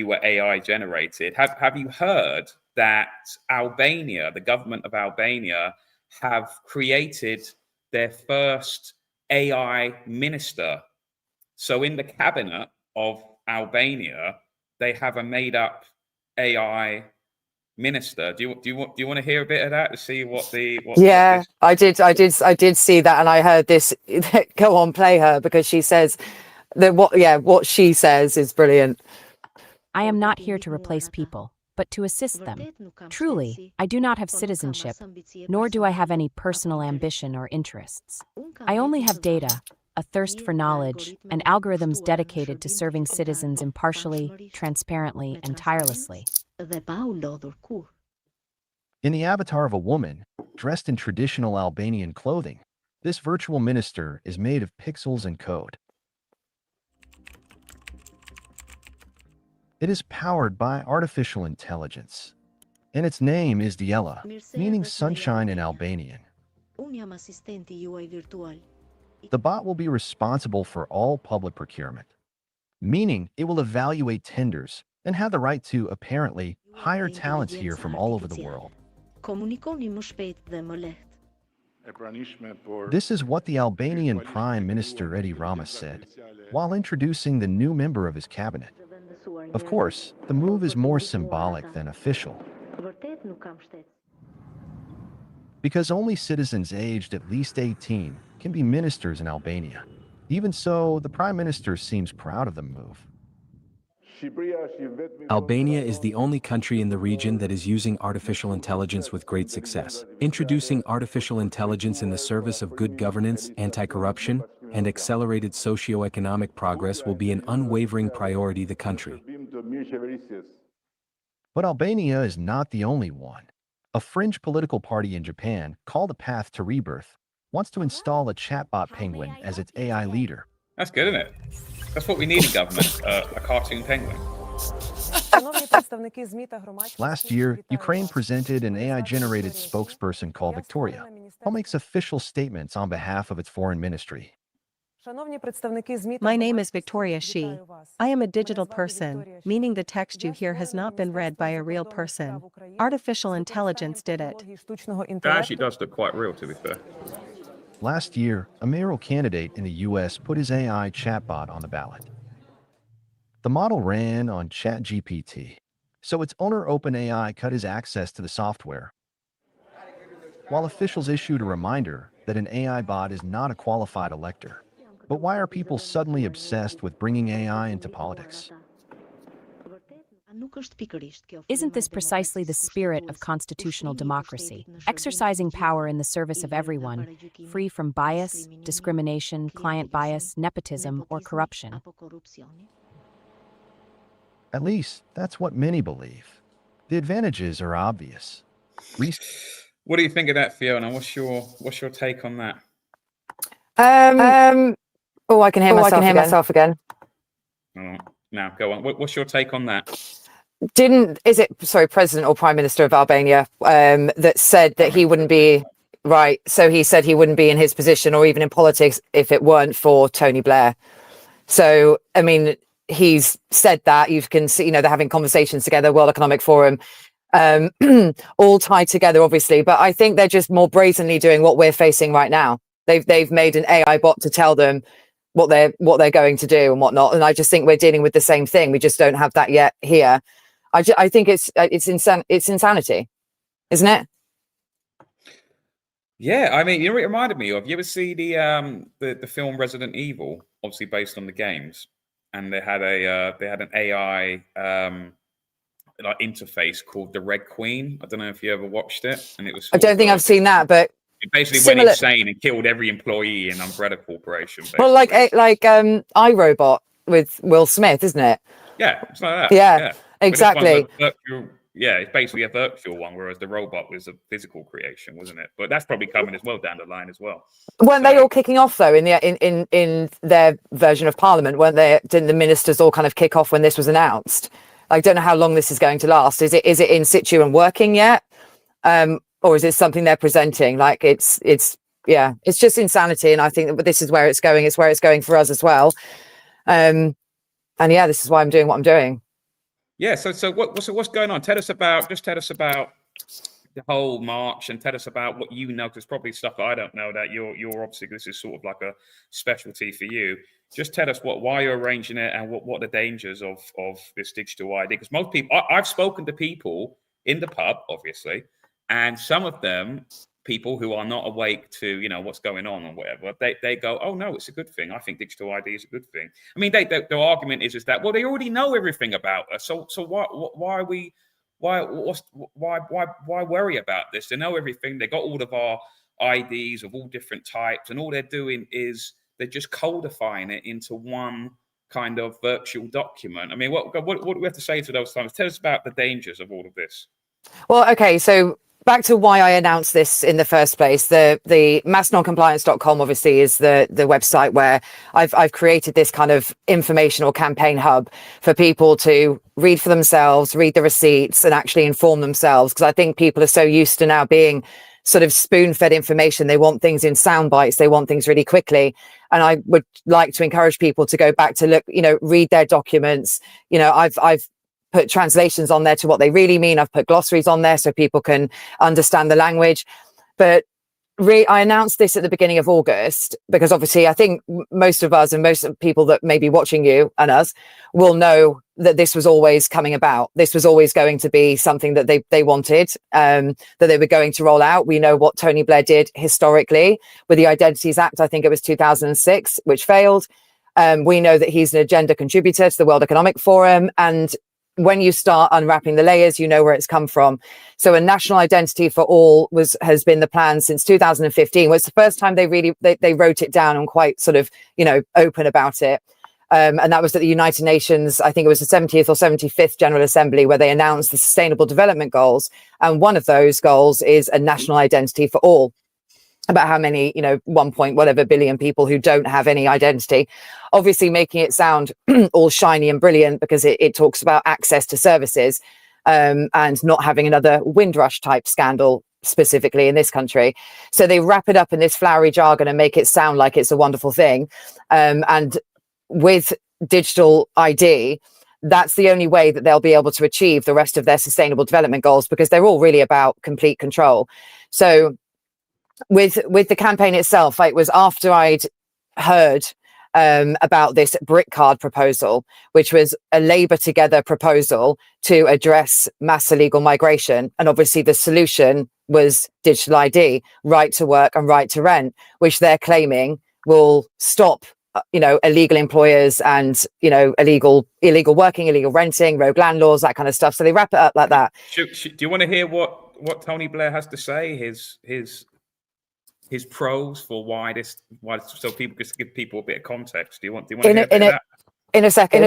were AI generated. Have you heard that Albania, the government of Albania, have created their first AI minister. So in the cabinet of Albania, they have a made-up AI minister. Do you want to hear a bit of that to see what I did see that, and I heard this. Go on, play her, because she says that what she says is brilliant. I am not here to replace people, but to assist them. Truly, I do not have citizenship, nor do I have any personal ambition or interests. I only have data, a thirst for knowledge, and algorithms dedicated to serving citizens impartially, transparently, and tirelessly. In the avatar of a woman, dressed in traditional Albanian clothing, this virtual minister is made of pixels and code. It is powered by artificial intelligence, and its name is Diela, meaning sunshine in Albanian. The bot will be responsible for all public procurement, meaning it will evaluate tenders and have the right to, apparently, hire talents here from all over the world. This is what the Albanian Prime Minister Edi Rama said while introducing the new member of his cabinet. Of course, the move is more symbolic than official, because only citizens aged at least 18 can be ministers in Albania. Even so, the Prime Minister seems proud of the move. Albania is the only country in the region that is using artificial intelligence with great success. Introducing artificial intelligence in the service of good governance, anti-corruption, and accelerated socio-economic progress will be an unwavering priority of the country. But Albania is not the only one. A fringe political party in Japan, called A Path to Rebirth, wants to install a chatbot penguin as its AI leader. That's good, isn't it? That's what we need in government, a cartoon penguin. Last year, Ukraine presented an AI-generated spokesperson called Victoria, who makes official statements on behalf of its foreign ministry. My name is Victoria Shi. I am a digital person, meaning the text you hear has not been read by a real person. Artificial intelligence did it. It actually does look quite real, to be fair. Last year, a mayoral candidate in the US put his AI chatbot on the ballot. The model ran on ChatGPT, so its owner OpenAI cut his access to the software, while officials issued a reminder that an AI bot is not a qualified elector. But why are people suddenly obsessed with bringing AI into politics? Isn't this precisely the spirit of constitutional democracy, exercising power in the service of everyone, free from bias, discrimination, client bias, nepotism, or corruption? At least, that's what many believe. The advantages are obvious. What do you think of that, Fiona? What's your take on that? Oh, I can hear myself again. Oh, now, go on. What's your take on that? President or Prime Minister of Albania that said that he wouldn't be right. So he said he wouldn't be in his position or even in politics if it weren't for Tony Blair. So, I mean, he's said that. You can see, they're having conversations together, World Economic Forum, all tied together, obviously. But I think they're just more brazenly doing what we're facing right now. They've made an AI bot to tell them what they're going to do and whatnot. And I just think we're dealing with the same thing. We just don't have that yet here. I think it's insanity, isn't it? Yeah, I mean, you know what it reminded me of? You ever see the film Resident Evil, obviously based on the games, and they had an AI like interface called the Red Queen. I don't know if you ever watched it, and it was. I don't think I've seen that, but it basically went insane and killed every employee in Umbrella Corporation. Basically. Well, like iRobot with Will Smith, isn't it? Yeah, it's like that. Yeah. Exactly. It's basically a virtual one, whereas the robot was a physical creation, wasn't it? But that's probably coming as well down the line as well. Weren't they all kicking off though in their version of Parliament? Weren't they? Didn't the ministers all kind of kick off when this was announced? I don't know how long this is going to last. Is it in situ and working yet, or is it something they're presenting? Like it's just insanity, and I think that this is where it's going. It's where it's going for us as well. And yeah, this is why I'm doing what I'm doing. Yeah. So what's going on? Tell us about the whole march, and tell us about what you know, because probably stuff that I don't know, that you're obviously, this is sort of like a specialty for you. Just tell us why you're arranging it, and what the dangers of this digital ID. Because most people, I've spoken to people in the pub, obviously, and some of them, people who are not awake to what's going on or whatever, they go, oh no, it's a good thing. I think digital ID is a good thing. I mean, their argument is that, well, they already know everything about us, so why are we why worry about this? They know everything. They got all of our IDs of all different types, and all they're doing is they're just codifying it into one kind of virtual document. I mean, what do we have to say to those times? Tell us about the dangers of all of this. Well, okay, so back to why I announced this in the first place. The massnoncompliance.com obviously is the website where I've created this kind of informational campaign hub for people to read for themselves, read the receipts, and actually inform themselves. Because I think people are so used to now being sort of spoon-fed information. They want things in sound bites. They want things really quickly. And I would like to encourage people to go back to look, read their documents. I've put translations on there to what they really mean. I've put glossaries on there so people can understand the language. But I announced this at the beginning of August because obviously I think most of us and most of the people that may be watching you and us will know that this was always coming about. This was always going to be something that they wanted, that they were going to roll out. We know what Tony Blair did historically with the Identities Act. I think it was 2006, which failed. We know that he's an agenda contributor to the World Economic Forum, and when you start unwrapping the layers, you know where it's come from. So a national identity for all has been the plan since 2015. It was the first time they wrote it down and quite sort of, open about it. And that was at the United Nations, I think it was the 70th or 75th General Assembly, where they announced the Sustainable Development Goals. And one of those goals is a national identity for all. About how many, 1 point whatever billion people who don't have any identity, obviously making it sound all shiny and brilliant because it talks about access to services and not having another Windrush type scandal specifically in this country. So they wrap it up in this flowery jargon and make it sound like it's a wonderful thing. And with digital ID, that's the only way that they'll be able to achieve the rest of their sustainable development goals, because they're all really about complete control. So with the campaign itself, it was after I'd heard about this brick card proposal, which was a Labour Together proposal to address mass illegal migration. And obviously the solution was digital ID, right to work and right to rent, which they're claiming will stop illegal employers and illegal working, illegal renting, rogue landlords, that kind of stuff. So they wrap it up like that. Do you want to hear what Tony Blair has to say? His pros for why so people just give people a bit of context. Do you want to hear that? In a second.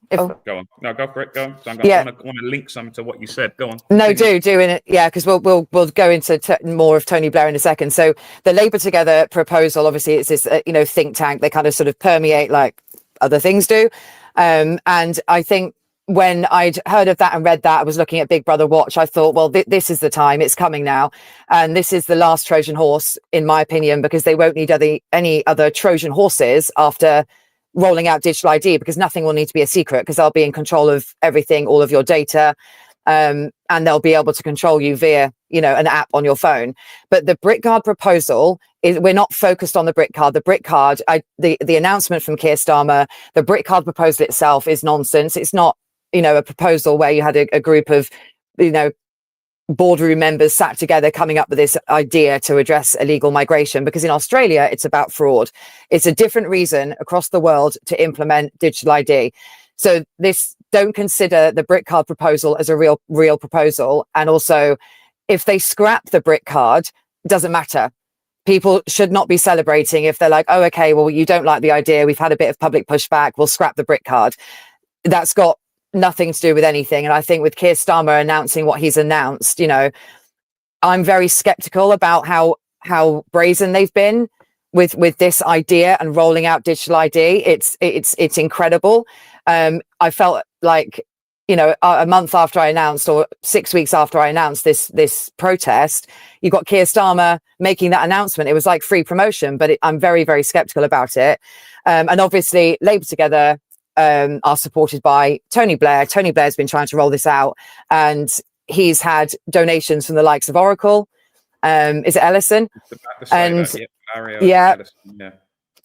Go on. No, go for it. Go on. So I want to link some to what you said. Go on. No, do in it. Yeah, because we'll go into more of Tony Blair in a second. So the Labour Together proposal, obviously, it's this think tank. They kind of sort of permeate like other things do, and I think when I'd heard of that and read that, I was looking at Big Brother Watch. I thought, well, this is the time. It's coming now. And this is the last Trojan horse, in my opinion, because they won't need any other Trojan horses after rolling out digital ID, because nothing will need to be a secret, because they'll be in control of everything, all of your data, and they'll be able to control you via, an app on your phone. But the brick card proposal is, we're not focused on the brick card. The brick card, the announcement from Keir Starmer, the brick card proposal itself is nonsense. It's not, a proposal where you had a group of, boardroom members sat together coming up with this idea to address illegal migration, because in Australia, it's about fraud. It's a different reason across the world to implement digital ID. So don't consider the brick card proposal as a real proposal. And also, if they scrap the brick card, it doesn't matter. People should not be celebrating if they're like, oh, okay, well, you don't like the idea. We've had a bit of public pushback. We'll scrap the brick card. That's got nothing to do with anything. And I think with Keir Starmer announcing what he's announced, I'm very skeptical about how brazen they've been with this idea and rolling out digital ID. It's incredible. I felt like, a month after I announced, or 6 weeks after I announced this protest, you got Keir Starmer making that announcement. It was like free promotion, but I'm very, very skeptical about it. And obviously Labour Together are supported by Tony Blair. Tony Blair's been trying to roll this out, and he's had donations from the likes of Oracle. Is it Ellison? And yeah.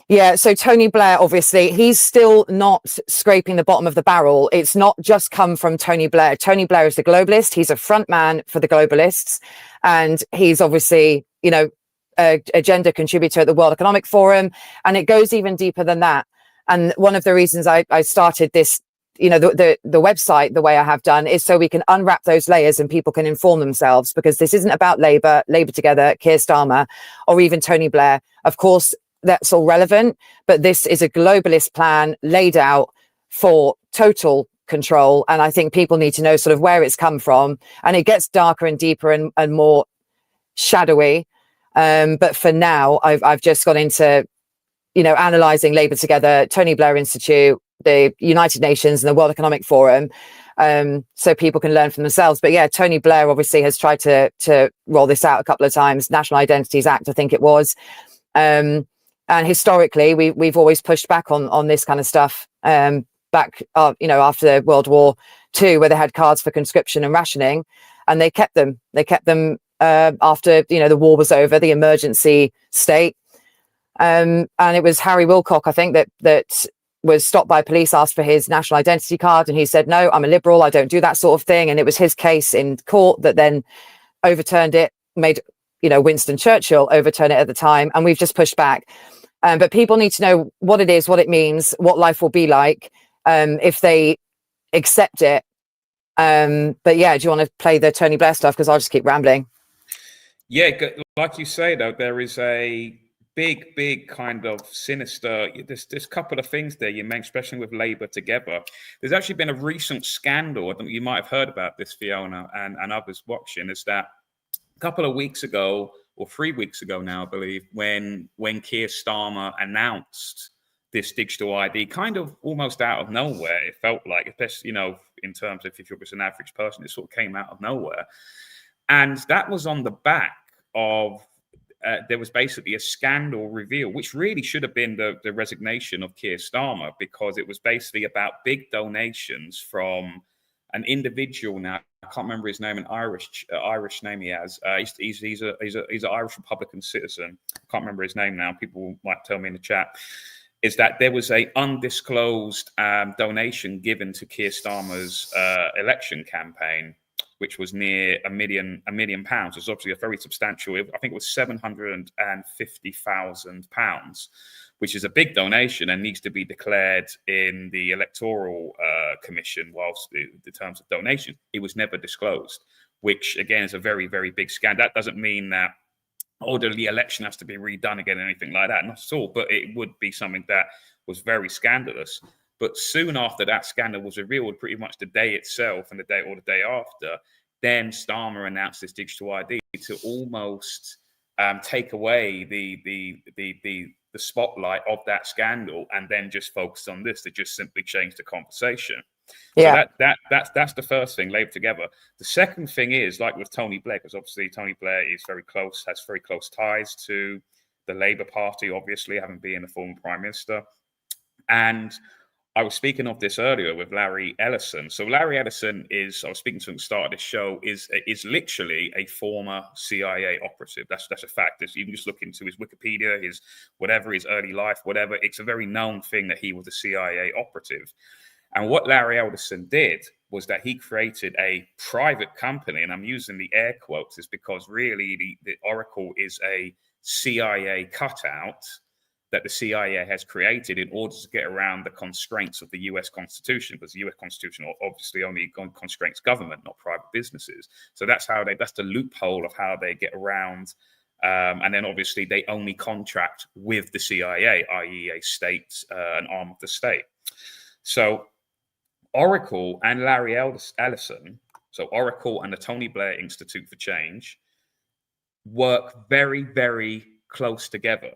Yeah, so Tony Blair, obviously, he's still not scraping the bottom of the barrel. It's not just come from Tony Blair. Tony Blair is the globalist. He's a front man for the globalists. And he's obviously, you know, a agenda contributor at the World Economic Forum. And it goes even deeper than that. And one of the reasons I started this, you know, the website the way I have done is so we can unwrap those layers and people can inform themselves, because this isn't about Labour Together, Keir Starmer, or even Tony Blair. Of course, that's all relevant, but this is a globalist plan laid out for total control. And I think people need to know sort of where it's come from. And it gets darker and deeper and more shadowy. But for now, I've just gone into, you know, analysing Labour Together, Tony Blair Institute, the United Nations and the World Economic Forum, so people can learn for themselves. But yeah, Tony Blair obviously has tried to roll this out a couple of times, National Identities Act, I think it was. And historically, we've always pushed back on this kind of stuff. Back, you know, after World War II, where they had cards for conscription and rationing, and they kept them. They kept them after, you know, the war was over, the emergency state. And it was Harry Wilcock, I think, that was stopped by police, asked for his national identity card, and he said, "No, I'm a liberal. I don't do that sort of thing." And it was his case in court that then overturned it, made, you know, Winston Churchill overturn it at the time, and we've just pushed back. But people need to know what it is, what it means, what life will be like if they accept it. But yeah, do you want to play the Tony Blair stuff? Because I'll just keep rambling. Yeah, like you say, though, there is a big kind of sinister, there's a couple of things there you mentioned, especially with Labour Together. There's actually been a recent scandal, I think you might have heard about this, Fiona, and others watching, is that a couple of weeks ago, or 3 weeks ago now, I believe, when Keir Starmer announced this digital ID, kind of almost out of nowhere, it felt like, especially, you know, in terms of if you're just an average person, it sort of came out of nowhere. And that was on the back of, there was basically a scandal reveal, which really should have been the resignation of Keir Starmer, because it was basically about big donations from an individual. Now I can't remember his name, an Irish name he has. He's an Irish Republican citizen. I can't remember his name now. People might tell me in the chat. Is that there was a undisclosed donation given to Keir Starmer's election campaign, which was near £1 million. It's obviously a very substantial. I think it was £750,000, which is a big donation and needs to be declared in the Electoral Commission. Whilst the terms of donation, it was never disclosed, which again is a very, very big scandal. That doesn't mean that the election has to be redone again, or anything like that, not at all. But it would be something that was very scandalous. But soon after that scandal was revealed, pretty much the day itself and the day after, then Starmer announced this digital ID to almost take away the spotlight of that scandal, and then just focus on this to just simply change the conversation. Yeah. So that's the first thing, Labour Together. The second thing is, like with Tony Blair, because obviously Tony Blair is has very close ties to the Labour Party, obviously, having been a former Prime Minister. And I was speaking of this earlier with Larry Ellison. So Larry Ellison I was speaking to him at the start of this show, is literally a former CIA operative. That's a fact. You can just look into his Wikipedia, his early life, whatever. It's a very known thing that he was a CIA operative. And what Larry Ellison did was that he created a private company, and I'm using the air quotes, is because really the Oracle is a CIA cutout that the CIA has created in order to get around the constraints of the US Constitution, because the US Constitution obviously only constrains government, not private businesses. So that's the loophole of how they get around. And then obviously they only contract with the CIA, i.e. a state, an arm of the state. So Oracle and Larry Ellison, so Oracle and the Tony Blair Institute for Change, work very, very close together.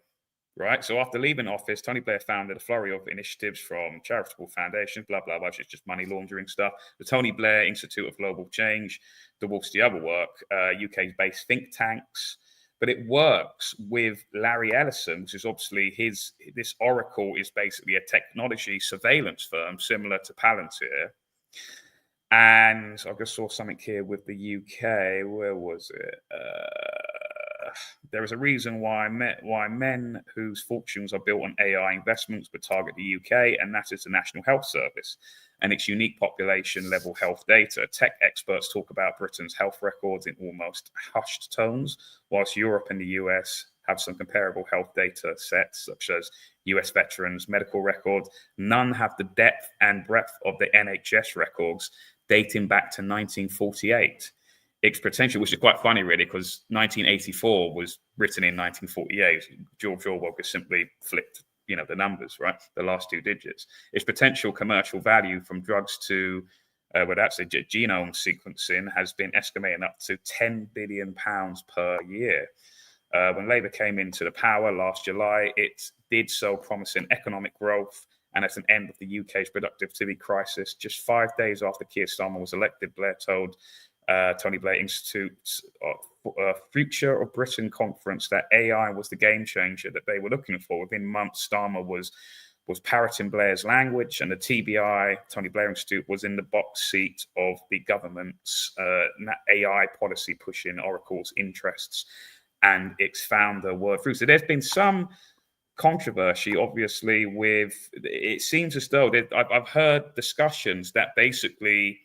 Right. So after leaving office, Tony Blair founded a flurry of initiatives, from charitable foundations, blah, blah, blah, which is just money laundering stuff. The Tony Blair Institute of Global Change, the other work, UK-based think tanks, but it works with Larry Ellison, which is obviously this Oracle is basically a technology surveillance firm similar to Palantir. And I just saw something here with the UK. Where was it? There is a reason why men whose fortunes are built on AI investments would target the UK, and that is the National Health Service and its unique population-level health data. Tech experts talk about Britain's health records in almost hushed tones, whilst Europe and the US have some comparable health data sets, such as US veterans' medical records. None have the depth and breadth of the NHS records dating back to 1948. Its potential, which is quite funny, really, because 1984 was written in 1948. George Orwell just simply flipped, the numbers, right? The last two digits. Its potential commercial value from drugs to, genome sequencing has been estimated up to £10 billion per year. When Labour came into the power last July, it did so promising economic growth and at an end of the UK's productivity crisis. Just 5 days after Keir Starmer was elected, Blair told Tony Blair Institute's Future of Britain conference that AI was the game changer that they were looking for. Within months, Starmer was parroting Blair's language, and the TBI, Tony Blair Institute, was in the box seat of the government's AI policy pushing Oracle's interests and its founder word through. So there's been some controversy, obviously, with it seems as though I've heard discussions that basically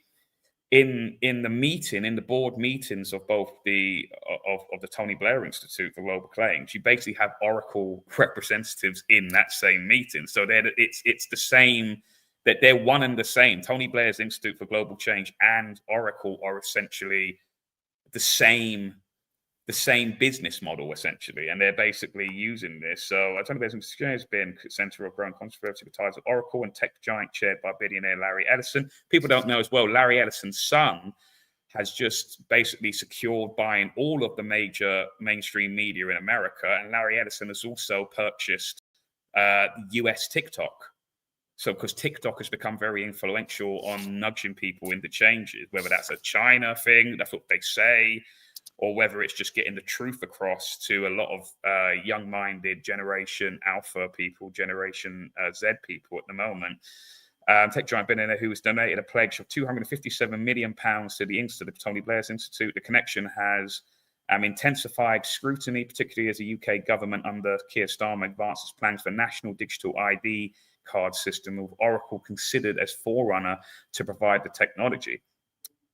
in the board meetings of both the Tony Blair Institute for Global Claims, you basically have Oracle representatives in that same meeting. So it's the same, that they're one and the same. Tony Blair's Institute for Global Change and Oracle are essentially the same business model, essentially, and they're basically using this. So Tony Blair's Institute has been center of growing controversy with ties of Oracle and tech giant chaired by billionaire Larry Ellison. People don't know as well, Larry Ellison's son has just basically secured buying all of the major mainstream media in America, and Larry Ellison has also purchased US TikTok. So because TikTok has become very influential on nudging people into changes, whether that's a China thing, that's what they say, or whether it's just getting the truth across to a lot of young-minded Generation Alpha people, Generation Z people at the moment. Tech giant billionaire who has donated a pledge of £257 million to the Institute of Tony Blair's Institute. The connection has intensified scrutiny, particularly as the UK government under Keir Starmer advances plans for national digital ID card system, with Oracle considered as forerunner to provide the technology.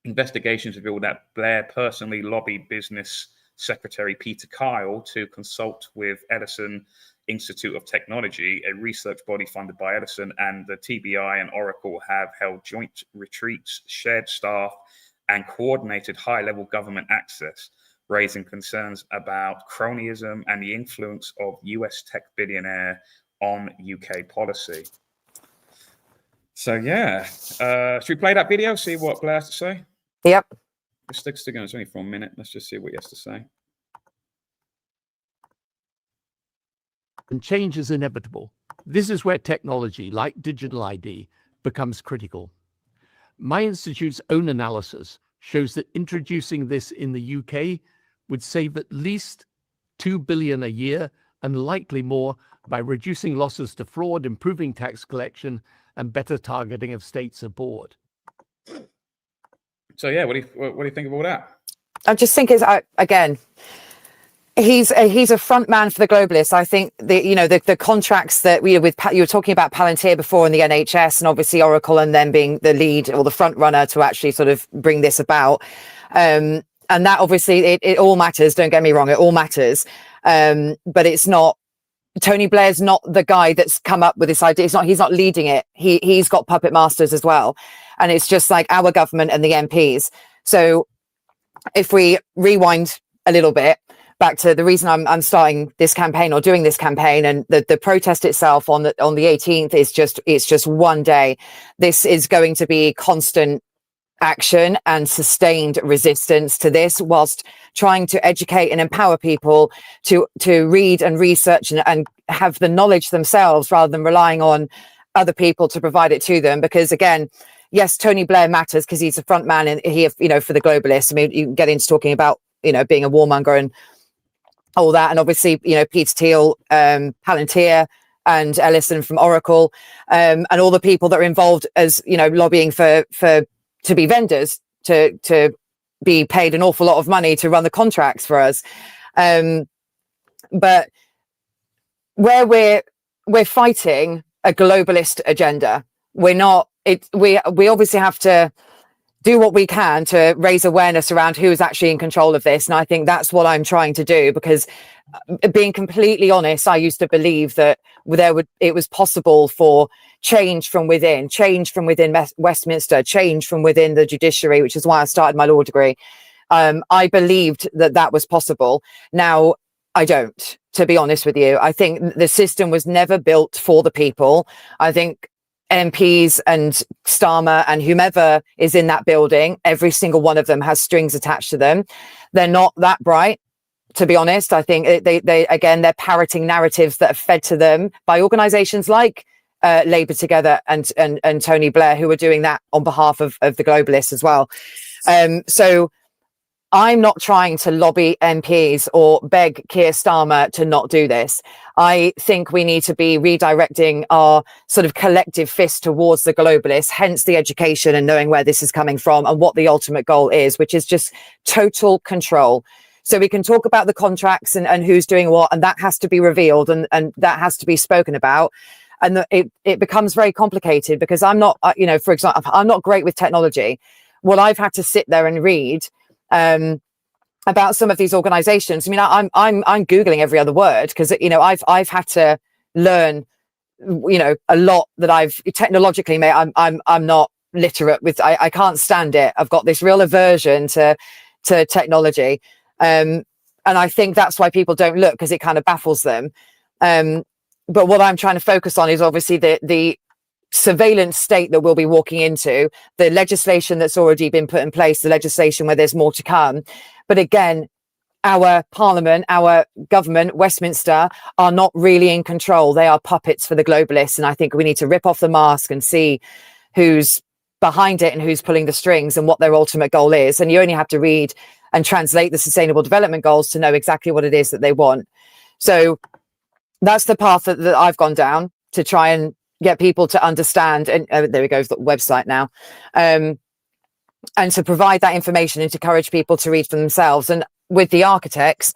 Investigations revealed that Blair personally lobbied Business Secretary Peter Kyle to consult with Edison Institute of Technology, a research body funded by Edison, and the TBI and Oracle have held joint retreats, shared staff, and coordinated high-level government access, raising concerns about cronyism and the influence of US tech billionaire on UK policy. So yeah, should we play that video, see what Blair has to say? Yep. It's only for a minute. Let's just see what he has to say. And change is inevitable. This is where technology, like digital ID, becomes critical. My institute's own analysis shows that introducing this in the UK would save at least $2 billion a year, and likely more, by reducing losses to fraud, improving tax collection, and better targeting of state support. So yeah, what do you think of all that? I just think again, he's a front man for the globalists. I think the contracts that you were talking about Palantir before in the NHS, and obviously Oracle, and then being the lead or the front runner to actually sort of bring this about. And that obviously it all matters. Don't get me wrong, it all matters. But it's not. Tony Blair's not the guy that's come up with this idea. He's not leading it. He's got puppet masters as well. And it's just like our government and the MPs. So if we rewind a little bit back to the reason I'm starting this campaign or doing this campaign, and the protest itself on the 18th is just one day. This is going to be constant action and sustained resistance to this, whilst trying to educate and empower people to read and research and have the knowledge themselves, rather than relying on other people to provide it to them. Because again, yes, Tony Blair matters because he's a front man and for the globalists. I mean, you can get into talking about being a warmonger and all that. And obviously, Peter Thiel, Palantir, and Ellison from Oracle, and all the people that are involved as, lobbying to be vendors, to be paid an awful lot of money to run the contracts for us. But where we're fighting a globalist agenda, we're not, we obviously have to do what we can to raise awareness around who is actually in control of this. And I think that's what I'm trying to do, because being completely honest, I used to believe that it was possible for change from within Westminster, change from within the judiciary, which is why I started my law degree. I believed that was possible. Now, I don't, to be honest with you. I think the system was never built for the people. I think MPs and Starmer and whomever is in that building, every single one of them has strings attached to them. They're not that bright, to be honest. I think they're parroting narratives that are fed to them by organizations like Labour Together and Tony Blair, who are doing that on behalf of the globalists as well. So I'm not trying to lobby MPs or beg Keir Starmer to not do this. I think we need to be redirecting our sort of collective fist towards the globalists, hence the education and knowing where this is coming from and what the ultimate goal is, which is just total control. So we can talk about the contracts and who's doing what, and that has to be revealed and that has to be spoken about. And it becomes very complicated because I'm not, for example, I'm not great with technology. What I've had to sit there and read about some of these organizations. I mean, I'm Googling every other word because, I've had to learn, a lot that I've technologically made. I'm not literate with, I can't stand it. I've got this real aversion to technology. And I think that's why people don't look, because it kind of baffles them. But what I'm trying to focus on is obviously the surveillance state that we'll be walking into, the legislation that's already been put in place, the legislation where there's more to come. But again, our parliament, our government, Westminster, are not really in control. They are puppets for the globalists. And I think we need to rip off the mask and see who's behind it and who's pulling the strings and what their ultimate goal is. And you only have to read and translate the Sustainable Development Goals to know exactly what it is that they want. So that's the path that I've gone down, to try and get people to understand. And there we go, the website now. And to provide that information and to encourage people to read for themselves. And with the architects,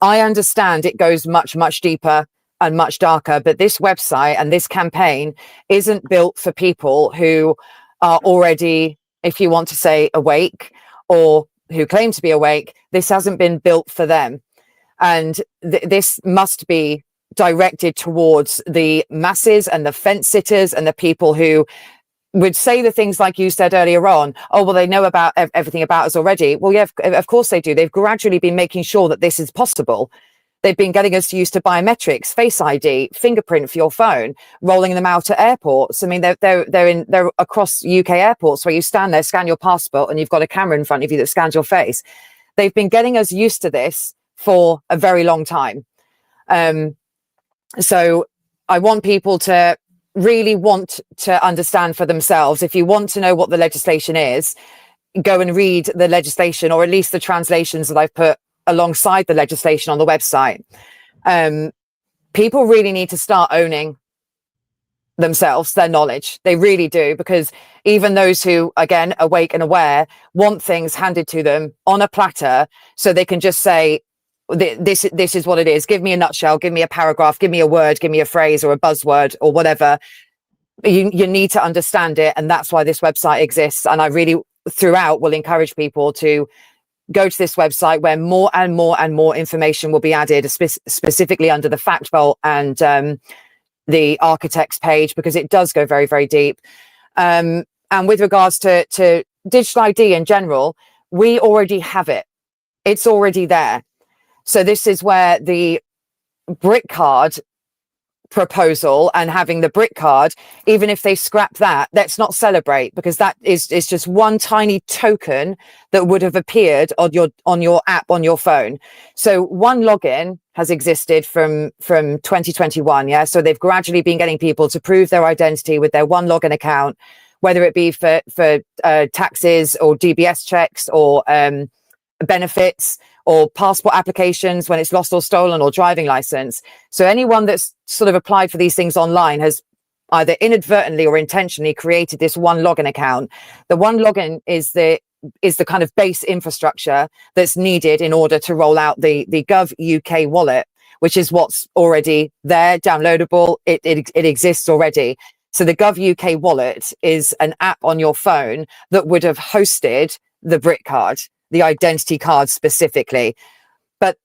I understand it goes much, much deeper and much darker. But this website and this campaign isn't built for people who are already, if you want to say, awake, or who claim to be awake. This hasn't been built for them. And this must be directed towards the masses and the fence sitters and the people who would say the things like you said earlier on. Oh, well, they know about everything about us already. Well, yeah, of course they do. They've gradually been making sure that this is possible. They've been getting us used to biometrics, Face ID, fingerprint for your phone, rolling them out at airports. I mean, they're across UK airports where you stand there, scan your passport, and you've got a camera in front of you that scans your face. They've been getting us used to this for a very long time. So I want people to really want to understand for themselves. If you want to know what the legislation is, go and read the legislation, or at least the translations that I've put alongside the legislation on the website. People really need to start owning themselves, their knowledge. They really do, because even those who, again, awake and aware, want things handed to them on a platter so they can just say, this is what it is. Give me a nutshell, give me a paragraph, give me a word, give me a phrase or a buzzword or whatever. You need to understand it. And that's why this website exists. And I really, throughout, will encourage people to go to this website, where more and more and more information will be added, specifically under the fact vault and the architects page, because it does go very, very deep. And with regards to digital ID in general, we already have it. It's already there. So this is where the brick card proposal, and having the brick card, even if they scrap that, let's not celebrate, because that is just one tiny token that would have appeared on your app on your phone. So one login has existed from 2021. Yeah. So they've gradually been getting people to prove their identity with their one login account, whether it be for taxes or DBS checks or benefits, or passport applications when it's lost or stolen, or driving license. So anyone that's sort of applied for these things online has either inadvertently or intentionally created this one login account. The one login is the kind of base infrastructure that's needed in order to roll out the Gov UK wallet, which is what's already there, downloadable. It exists already. So the Gov UK wallet is an app on your phone that would have hosted the Brit card, the identity card specifically. But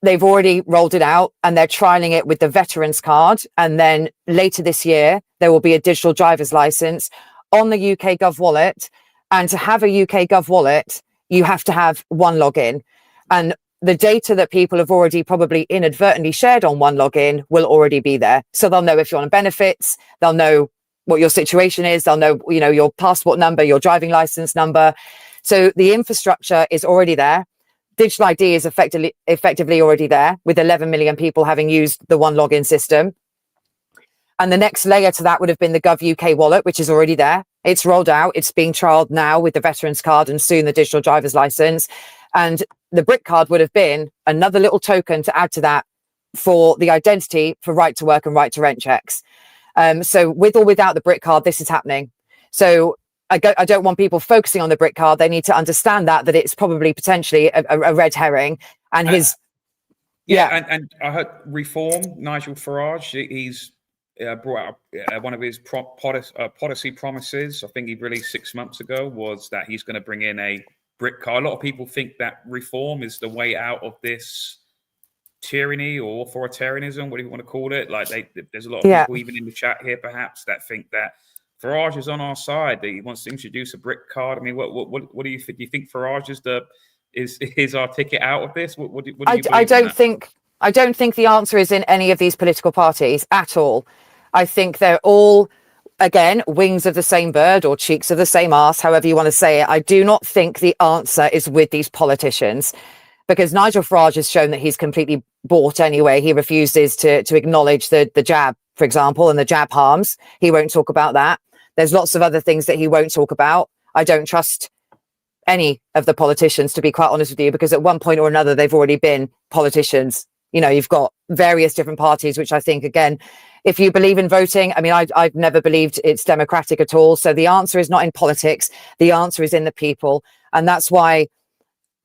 they've already rolled it out and they're trialing it with the veterans card. And then later this year, there will be a digital driver's license on the UK Gov wallet. And to have a UK Gov wallet, you have to have one login. And the data that people have already probably inadvertently shared on one login will already be there. So they'll know if you're on benefits, they'll know what your situation is, they'll know, you know, your passport number, your driving license number. So the infrastructure is already there. Digital ID is effectively already there, with 11 million people having used the one login system. And the next layer to that would have been the Gov UK wallet, which is already there. It's rolled out. It's being trialed now with the veterans card and soon the digital driver's license. And the Brit card would have been another little token to add to that for the identity for right to work and right to rent checks. So with or without the Brit card, this is happening. So I don't want people focusing on the Brit card. They need to understand that it's probably potentially a red herring. And his and I heard Reform, Nigel Farage, he's brought out one of his policy promises. I think he released 6 months ago, was that he's going to bring in a Brit card. A lot of people think that Reform is the way out of this tyranny or authoritarianism, whatever you want to call it. Like there's a lot of people, even in the chat here, perhaps, that think that Farage is on our side, that he wants to introduce a Brit card. I mean, what do you think? Do you think Farage is our ticket out of this? What do you I don't think the answer is in any of these political parties at all. I think they're all, again, wings of the same bird or cheeks of the same arse, however you want to say it. I do not think the answer is with these politicians, because Nigel Farage has shown that he's completely bought anyway. He refuses to acknowledge the jab, for example, and the jab harms. He won't talk about that. There's lots of other things that he won't talk about. I don't trust any of the politicians, to be quite honest with you, because at one point or another, they've already been politicians. You know, you've got various different parties, which I think, again, if you believe in voting, I mean, I've never believed it's democratic at all. So the answer is not in politics. The answer is in the people. And that's why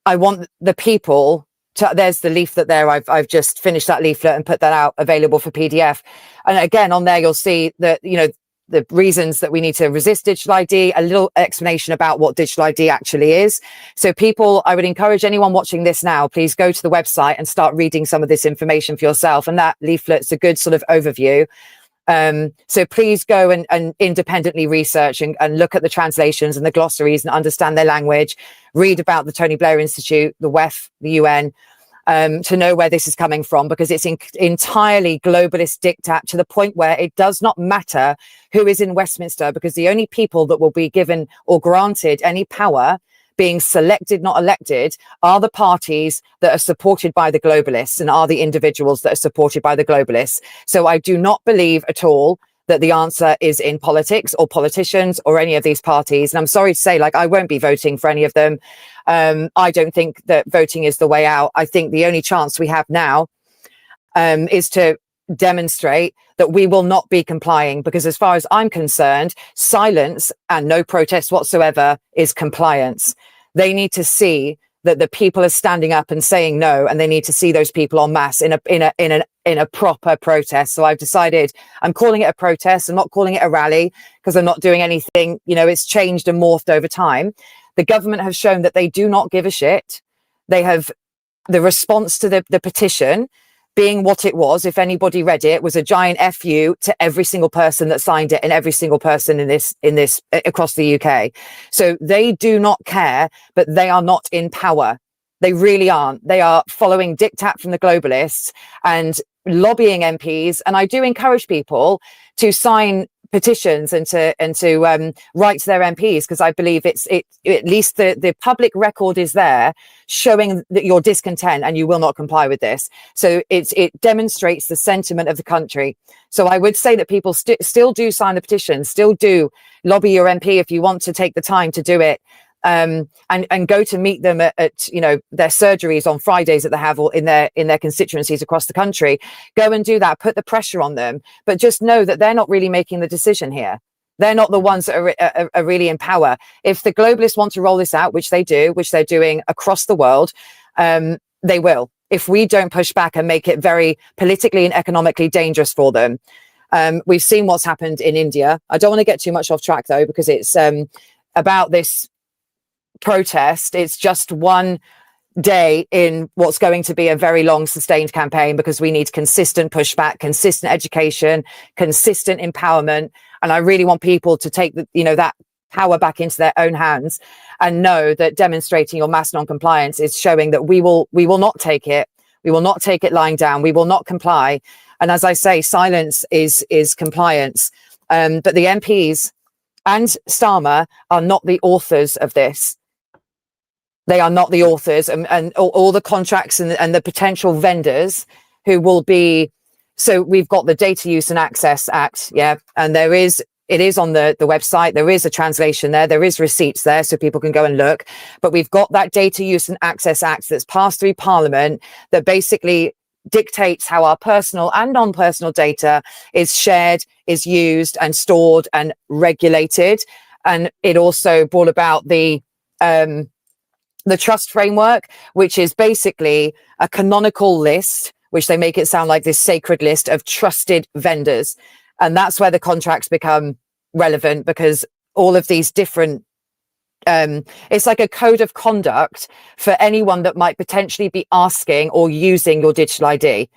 I want the people to, there's the leaflet there. I've just finished that leaflet and put that out available for PDF. And again, on there, you'll see that, you know, the reasons that we need to resist digital ID, a little explanation about what digital ID actually is. So people, I would encourage anyone watching this now, please go to the website and start reading some of this information for yourself. And that leaflet's a good sort of overview. So please go and independently research and look at the translations and the glossaries and understand their language, read about the Tony Blair Institute, the WEF, the UN, to know where this is coming from, because it's entirely globalist diktat, to the point where it does not matter who is in Westminster, because the only people that will be given or granted any power, being selected, not elected, are the parties that are supported by the globalists and are the individuals that are supported by the globalists. So I do not believe at all that the answer is in politics or politicians or any of these parties. And I'm sorry to say, like, I won't be voting for any of them. I don't think that voting is the way out. I think the only chance we have now is to demonstrate that we will not be complying, because as far as I'm concerned, silence and no protest whatsoever is compliance. They need to see that the people are standing up and saying no, and they need to see those people en masse in a proper protest. So I've decided I'm calling it a protest. I'm not calling it a rally, because I'm not doing anything. You know, it's changed and morphed over time. The government have shown that they do not give a shit. They have, the response to the petition being what it was, if anybody read it, was a giant FU to every single person that signed it and every single person in this across the UK. So they do not care, but they are not in power. They really aren't. They are following diktat from the globalists and lobbying MPs. And I do encourage people to sign petitions and to write to their MPs, because I believe it at least the public record is there showing that you're discontent and you will not comply with this. So it demonstrates the sentiment of the country. So I would say that people still do sign the petition, still do lobby your MP if you want to take the time to do it. and go to meet them at you know, their surgeries on Fridays that they have or in their constituencies across the country. Go and do that, put the pressure on them, but just know that they're not really making the decision here. They're not the ones that are really in power. If the globalists want to roll this out, which they do, which they're doing across the world, they will. If we don't push back and make it very politically and economically dangerous for them. We've seen what's happened in India. I don't want to get too much off track though, because it's about this protest. It's just one day in what's going to be a very long sustained campaign, because we need consistent pushback, consistent education, consistent empowerment. And I really want people to take that power back into their own hands and know that demonstrating your mass non-compliance is showing that we will not take it. We will not take it lying down. We will not comply. And as I say, silence is compliance. But the MPs and Starmer are not the authors of this. They are not the authors, and all the contracts and the potential vendors who will be. So we've got the Data Use and Access Act, yeah, and it is on the website. There is a translation there. There is receipts there, so people can go and look. But we've got that Data Use and Access Act that's passed through Parliament that basically dictates how our personal and non-personal data is shared, is used and stored and regulated. And it also brought about the trust framework, which is basically a canonical list, which they make it sound like this sacred list of trusted vendors. And that's where the contracts become relevant, because all of these different, it's like a code of conduct for anyone that might potentially be asking or using your digital ID.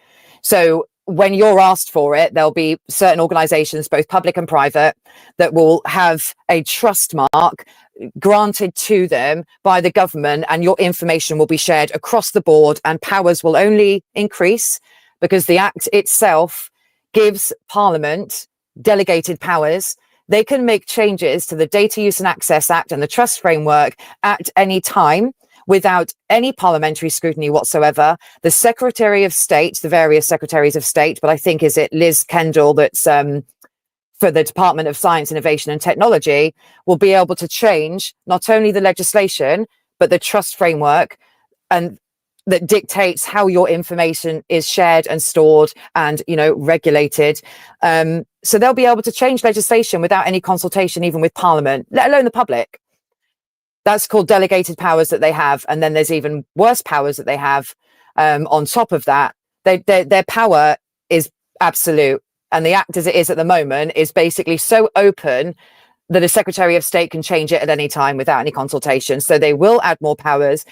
So when you're asked for it, there'll be certain organizations, both public and private, that will have a trust mark granted to them by the government, and your information will be shared across the board, and powers will only increase because the Act itself gives Parliament delegated powers. They can make changes to the Data Use and Access Act and the Trust Framework at any time without any parliamentary scrutiny whatsoever. The Secretary of State, the various Secretaries of State, but I think is it Liz Kendall that's for the Department of Science, Innovation and Technology, will be able to change not only the legislation, but the trust framework, and that dictates how your information is shared and stored and, regulated. So they'll be able to change legislation without any consultation, even with Parliament, let alone the public. That's called delegated powers that they have. And then there's even worse powers that they have on top of that. Their power is absolute. And the Act as it is at the moment is basically so open that a Secretary of State can change it at any time without any consultation. So they will add more powers.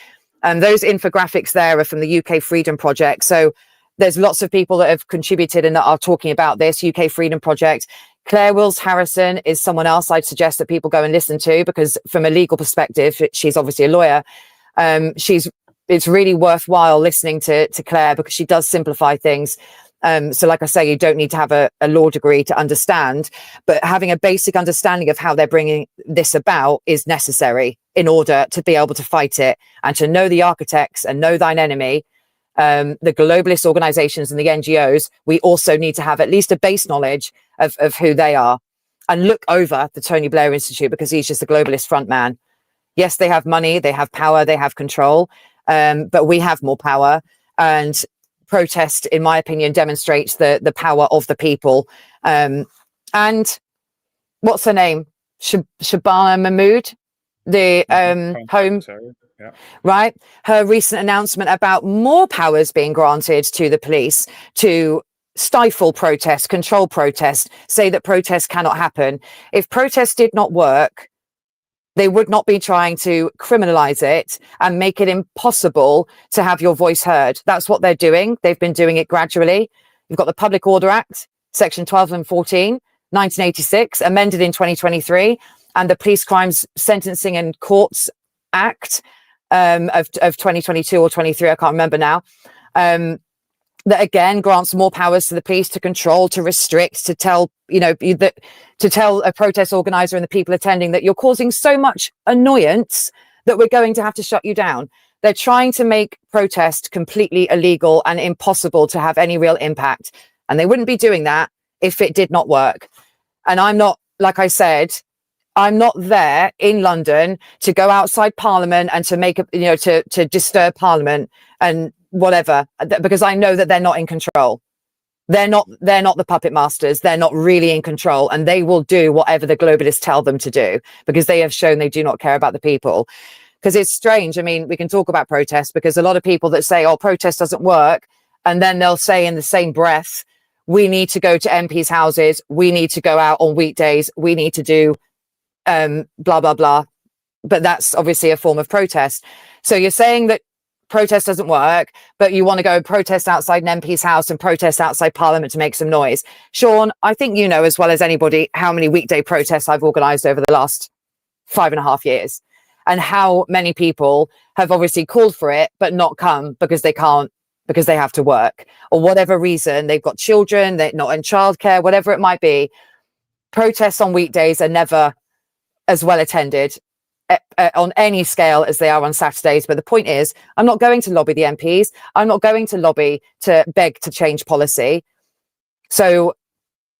And those infographics there are from the UK Freedom Project. So there's lots of people that have contributed and that are talking about this UK Freedom Project. Claire Wills Harrison is someone else I'd suggest that people go and listen to, because from a legal perspective, she's obviously a lawyer. It's really worthwhile listening to Claire, because she does simplify things. So like I say, you don't need to have a law degree to understand, but having a basic understanding of how they're bringing this about is necessary in order to be able to fight it, and to know the architects and know thine enemy. The globalist organizations and the NGOs, we also need to have at least a base knowledge of who they are, and look over the Tony Blair Institute, because he's just a globalist front man. Yes, they have money, they have power, they have control, but we have more power. And protest, in my opinion, demonstrates the power of the people. And what's her name? Shabana Mahmood, the home, yeah. Right? Her recent announcement about more powers being granted to the police to stifle protest, control protest, say that protest cannot happen. If protest did not work, they would not be trying to criminalize it and make it impossible to have your voice heard. That's what they're doing. They've been doing it gradually. You've got the Public Order Act, Section 12 and 14, 1986, amended in 2023, and the Police Crimes Sentencing and Courts Act of 2022 or 23, I can't remember now. That again grants more powers to the police to control, to restrict, to tell, to tell a protest organizer and the people attending that you're causing so much annoyance that we're going to have to shut you down. They're trying to make protest completely illegal and impossible to have any real impact. And they wouldn't be doing that if it did not work. And I'm not, like I said, I'm not there in London to go outside Parliament and to make a, to disturb Parliament and whatever, because I know that they're not in control. They're not the puppet masters. They're not really in control, and they will do whatever the globalists tell them to do, because they have shown they do not care about the people. Because it's strange. I mean, we can talk about protests, because a lot of people that say, oh, protest doesn't work, and then they'll say in the same breath, we need to go to MPs' houses, we need to go out on weekdays, we need to do blah, blah, blah. But that's obviously a form of protest. So you're saying that protest doesn't work, but you want to go protest outside an MP's house and protest outside Parliament to make some noise. Sean, I think you know as well as anybody how many weekday protests I've organised over the last 5.5 years, and how many people have obviously called for it but not come because they can't, because they have to work, or whatever reason, they've got children, they're not in childcare, whatever it might be. Protests on weekdays are never as well attended on any scale as they are on Saturdays. But the point is, I'm not going to lobby the MPs. I'm not going to lobby to beg to change policy. So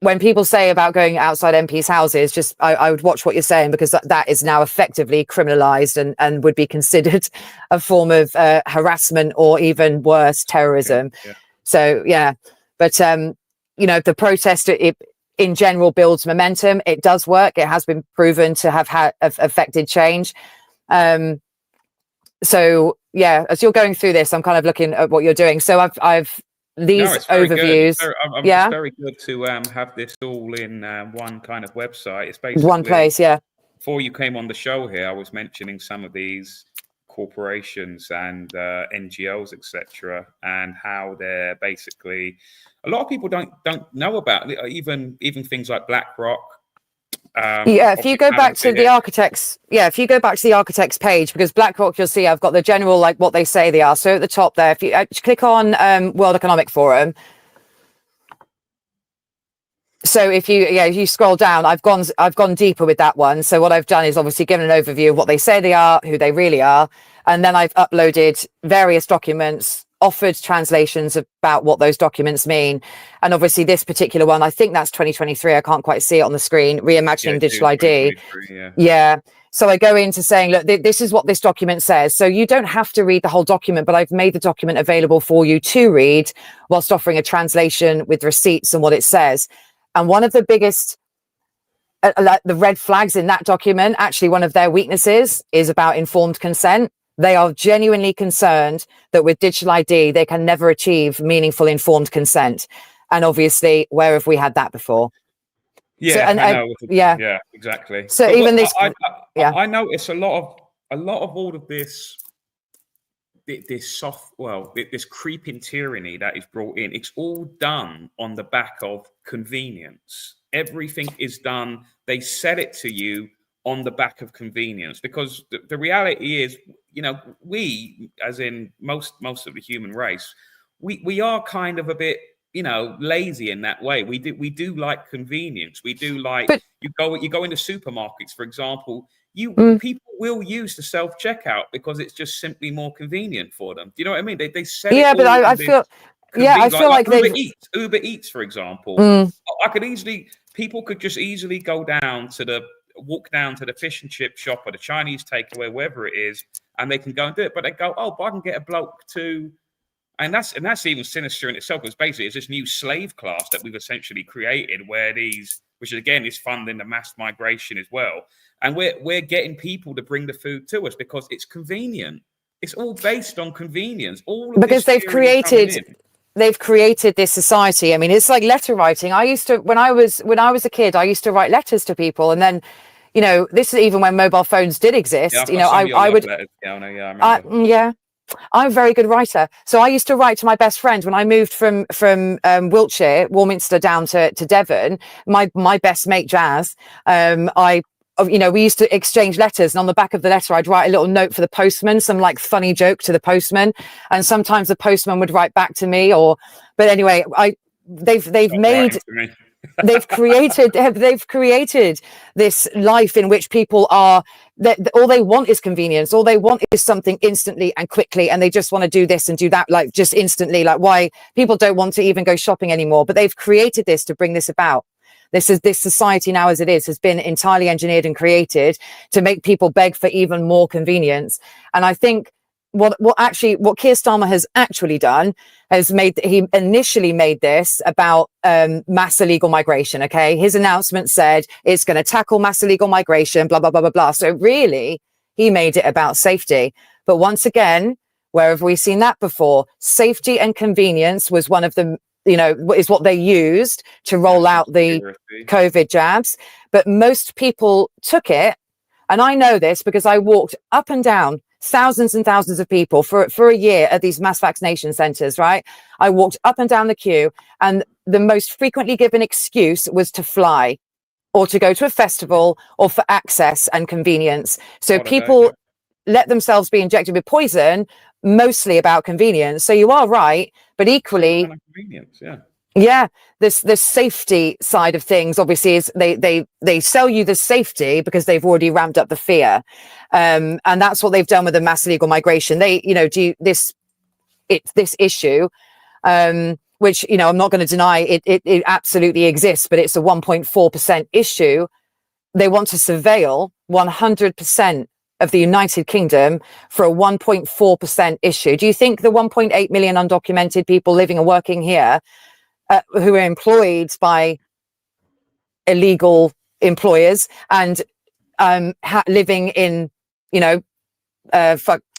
when people say about going outside MPs' houses, just I would watch what you're saying, because that is now effectively criminalized and would be considered a form of harassment, or even worse, terrorism. Yeah. So, yeah. But, the protest, it in general builds momentum. It does work. It has been proven to have affected change. So yeah, as you're going through this, I'm kind of looking at what you're doing. So I've these overviews. It's very good to have this all in one kind of website. It's basically one place. Yeah. Before you came on the show here, I was mentioning some of these corporations and NGOs, etc., and how they're basically, a lot of people don't know about it, even things like BlackRock. If you go back to the architects, if you go back to the architects page, because BlackRock, you'll see I've got the general, like what they say they are. So at the top there, if you click on World Economic Forum. So if you scroll down, I've gone deeper with that one. So what I've done is obviously given an overview of what they say they are, who they really are, and then I've uploaded various documents, offered translations about what those documents mean. And obviously this particular one, I think that's 2023. I can't quite see it on the screen. Reimagining Digital ID. Yeah. So I go into saying, look, this is what this document says. So you don't have to read the whole document, but I've made the document available for you to read, whilst offering a translation with receipts and what it says. And one of the biggest, the red flags in that document, actually one of their weaknesses is about informed consent. They are genuinely concerned that with digital ID, they can never achieve meaningful informed consent. And obviously, where have we had that before? Yeah, so, I know. Yeah, exactly. So but even this, I notice a lot of all of this this creeping tyranny that is brought in. It's all done on the back of convenience. Everything is done. They sell it to you on the back of convenience, because the reality is, we, as in most of the human race, we are kind of a bit, lazy in that way. We do like convenience. We do like, you go into supermarkets, for example, people will use the self-checkout because it's just simply more convenient for them. Do you know what I mean? They sell it. Yeah, but I feel like Uber Eats, for example. People could just easily walk down to the fish and chip shop or the Chinese takeaway, wherever it is, and they can go and do it. But they go, but I can get a bloke to, and that's even sinister in itself, because basically it's this new slave class that we've essentially created, where which again is funding the mass migration as well. And we're getting people to bring the food to us because it's convenient. It's all based on convenience. Because they've created this society. I mean, it's like letter writing. I used to, when I was a kid, I used to write letters to people, and then, this is even when mobile phones did exist. I would. I'm a very good writer. So I used to write to my best friend when I moved from Wiltshire, Warminster, down to Devon. My best mate, Jazz. We used to exchange letters, and on the back of the letter, I'd write a little note for the postman, some like funny joke to the postman. And sometimes the postman would write back to me, but anyway, they've created this life in which people are, all they want is convenience. All they want is something instantly and quickly. And they just want to do this and do that, like just instantly, like why people don't want to even go shopping anymore, but they've created this to bring this about. This society now as it is has been entirely engineered and created to make people beg for even more convenience. And I think what Keir Starmer has actually done he initially made this about mass illegal migration. Okay, his announcement said it's going to tackle mass illegal migration, blah blah blah blah blah. So really, he made it about safety. But once again, where have we seen that before? Safety and convenience was one of the, is what they used to roll out the COVID jabs. But most people took it, and I know this because I walked up and down thousands and thousands of people for a year at these mass vaccination centers, right? I walked up and down the queue, and the most frequently given excuse was to fly or to go to a festival or for access and convenience. So people let themselves be injected with poison, mostly about convenience. So you are right, but equally, convenience, the safety side of things obviously is they sell you the safety because they've already ramped up the fear, and that's what they've done with the mass illegal migration. They this issue, which I'm not going to deny it absolutely exists, but it's a 1.4% issue. They want to surveil 100% of the United Kingdom for a 1.4% issue. Do you think the 1.8 million undocumented people living and working here who are employed by illegal employers and living in,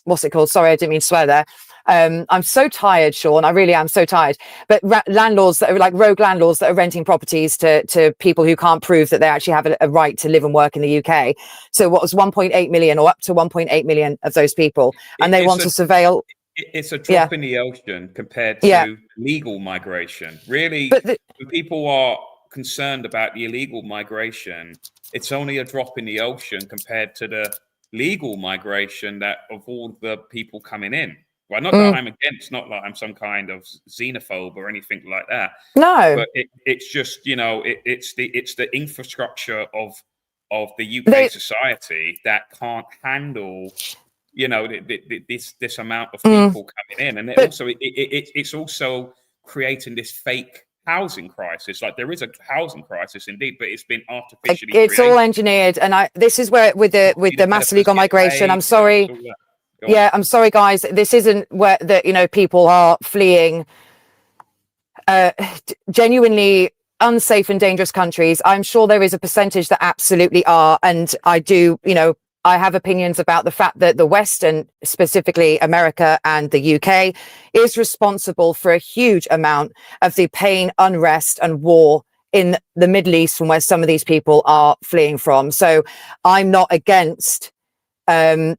what's it called? Sorry, I didn't mean to swear there. I'm so tired, Sean. I really am so tired. But landlords that are like rogue landlords that are renting properties to people who can't prove that they actually have a right to live and work in the UK. So what was 1.8 million or up to 1.8 million of those people? And they want to surveil. It's a drop in the ocean compared to legal migration. Really, when people are concerned about the illegal migration, it's only a drop in the ocean compared to the legal migration that of all the people coming in. Well, not that I'm against, not like I'm some kind of xenophobe or anything like that. No, but it's just it's the infrastructure of the UK society that can't handle this amount of people coming in, and it's also creating this fake housing crisis. Like there is a housing crisis indeed, but it's been artificially it's created. all engineered, and this is where with the mass illegal migration. I'm sorry. Yeah, I'm sorry, guys. This isn't where people are fleeing genuinely unsafe and dangerous countries. I'm sure there is a percentage that absolutely are, and I do. I have opinions about the fact that the West, and specifically America and the UK, is responsible for a huge amount of the pain, unrest, and war in the Middle East, from where some of these people are fleeing from. So I'm not against having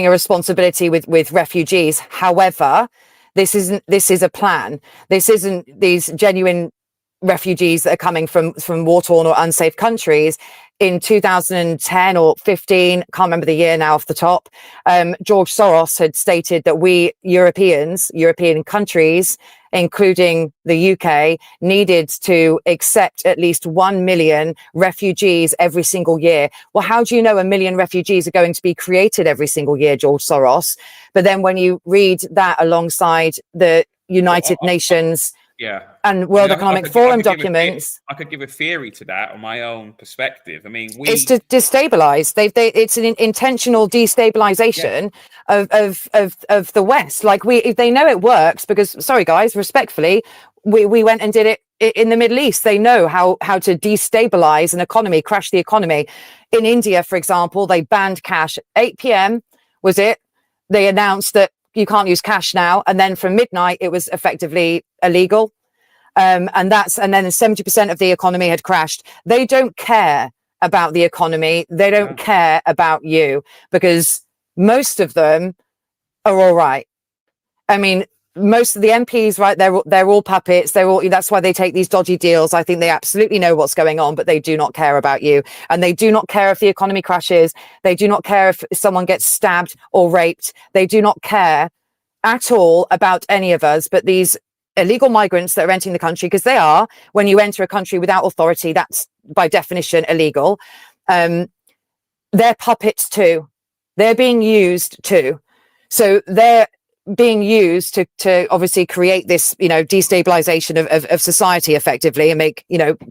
a responsibility with refugees. However, this is a plan. This isn't these genuine refugees that are coming from war-torn or unsafe countries. In 2010 or 15, can't remember the year now off the top, George Soros had stated that we European countries, including the UK, needed to accept at least 1 million refugees every single year. Well, how do you know 1 million refugees are going to be created every single year, George Soros? But then when you read that alongside the United Nations and World Economic Forum documents, I could give a theory to that on my own perspective. I mean, it's to destabilize. It's an intentional destabilization of the West. Like if they know it works, because sorry guys, respectfully, we went and did it in the Middle East. They know how to destabilize an economy, crash the economy. In India, for example, they banned cash. 8 p.m. was it? They announced that you can't use cash now, and then from midnight it was effectively illegal. And then 70% of the economy had crashed. They don't care about the economy. They don't care about you, because most of them are all right. I mean, most of the MPs, right? They're all puppets. That's why they take these dodgy deals. I think they absolutely know what's going on, but they do not care about you, and they do not care if the economy crashes. They do not care if someone gets stabbed or raped. They do not care at all about any of us. But these illegal migrants that are entering the country, because they are, when you enter a country without authority, that's by definition illegal. They're puppets too. They're being used too. So they're being used to obviously create this, destabilization of society effectively, and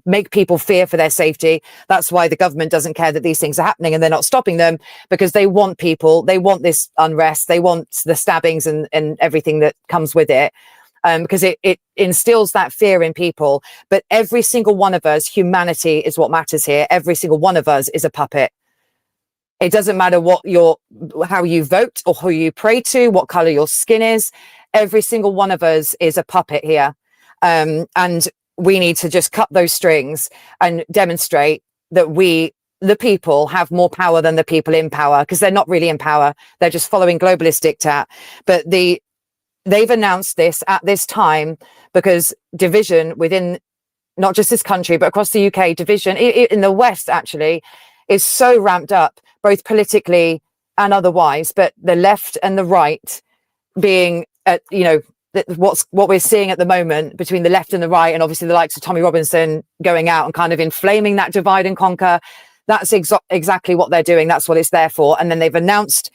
make people fear for their safety. That's why the government doesn't care that these things are happening, and they're not stopping them, because they want this unrest, they want the stabbings and everything that comes with it. Because it instills that fear in people. But every single one of us, humanity is what matters here. Every single one of us is a puppet. It doesn't matter how you vote or who you pray to, what color your skin is. Every single one of us is a puppet here. And we need to just cut those strings and demonstrate that we, the people, have more power than the people in power, because they're not really in power. They're just following globalist diktat. But they've announced this at this time because division within not just this country, but across the UK, division in the West actually is so ramped up, both politically and otherwise. But the left and the right being, what we're seeing at the moment between the left and the right, and obviously the likes of Tommy Robinson going out and kind of inflaming that divide and conquer. That's exactly what they're doing. That's what it's there for. And then they've announced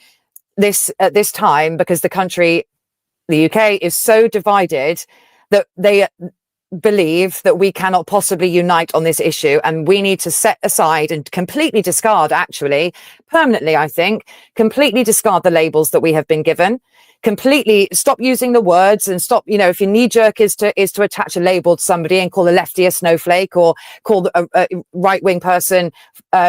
this at this time because the UK is so divided that they believe that we cannot possibly unite on this issue, and we need to set aside and completely discard, actually permanently, I think, completely discard the labels that we have been given, completely stop using the words, and stop, if your knee jerk is to attach a label to somebody and call a lefty a snowflake, or call a right-wing person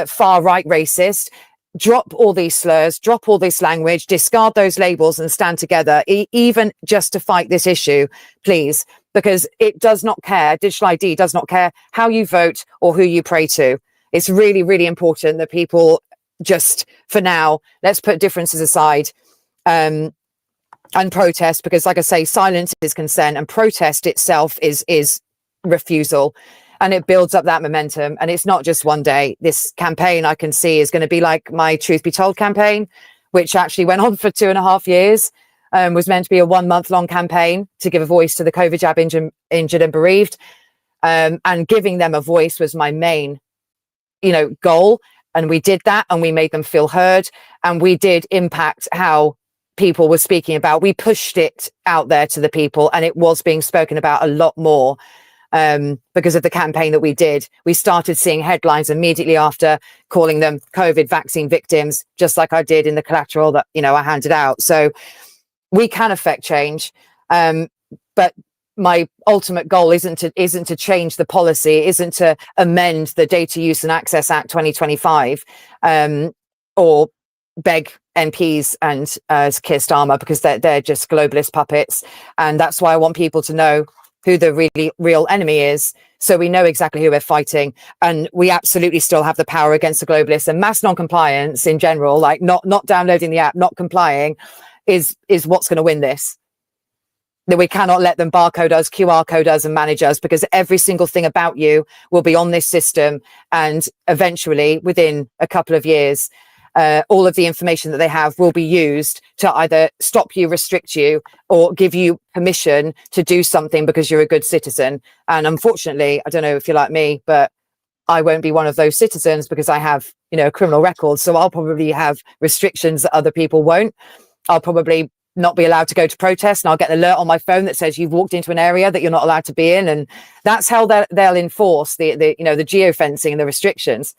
far right racist. Drop all these slurs, drop all this language, discard those labels and stand together, even just to fight this issue, please, because it does not care. Digital ID does not care how you vote or who you pray to. It's really, really important that people just, for now, let's put differences aside and protest, because like I say, silence is consent, and protest itself is refusal. And it builds up that momentum. And it's not just one day. This campaign, I can see, is going to be like my Truth Be Told campaign, which actually went on for 2.5 years, was meant to be a 1-month-long campaign to give a voice to the COVID jab injured and bereaved. And giving them a voice was my main, goal. And we did that, and we made them feel heard. And we did impact how people were speaking about. We pushed it out there to the people, and it was being spoken about a lot more. Because of the campaign that we did. We started seeing headlines immediately after calling them COVID vaccine victims, just like I did in the collateral that, I handed out. So we can affect change. But my ultimate goal isn't to change the policy, isn't to amend the Data Use and Access Act 2025, or beg MPs and Keir Starmer, because they're just globalist puppets. And that's why I want people to know who the really real enemy is, so we know exactly who we're fighting. And we absolutely still have the power against the globalists. And mass non-compliance in general, like not downloading the app, not complying, is what's going to win this. That we cannot let them barcode us, QR code us, and manage us, because every single thing about you will be on this system, and eventually, within a couple of years, all of the information that they have will be used to either stop you, restrict you, or give you permission to do something because you're a good citizen. And unfortunately, I don't know if you're like me, but I won't be one of those citizens, because I have, a criminal record. So I'll probably have restrictions that other people won't. I'll probably not be allowed to go to protest, and I'll get an alert on my phone that says you've walked into an area that you're not allowed to be in. And that's how they'll enforce the geofencing and the restrictions.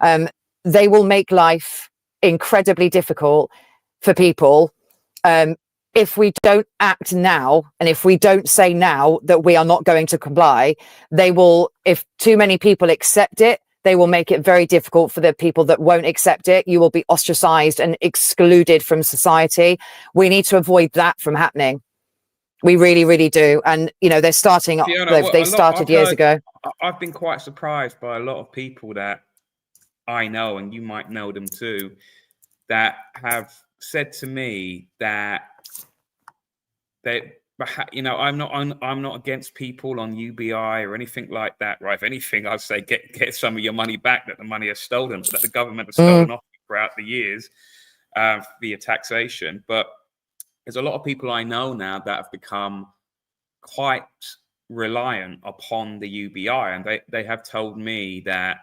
They will make life incredibly difficult for people if we don't act now, and if we don't say now that we are not going to comply. They will, if too many people accept it, they will make it very difficult for the people that won't accept it. You will be ostracized and excluded from society. We need to avoid that from happening. We really, really do. And they're starting. Fiona, they started years ago. I've been quite surprised by a lot of people that I know, and you might know them too, that have said to me that I'm not against people on UBI or anything like that, right? If anything, I'd say get some of your money back that the money is stolen, that the government has stolen off throughout the years via taxation. But there's a lot of people I know now that have become quite reliant upon the UBI, and they have told me that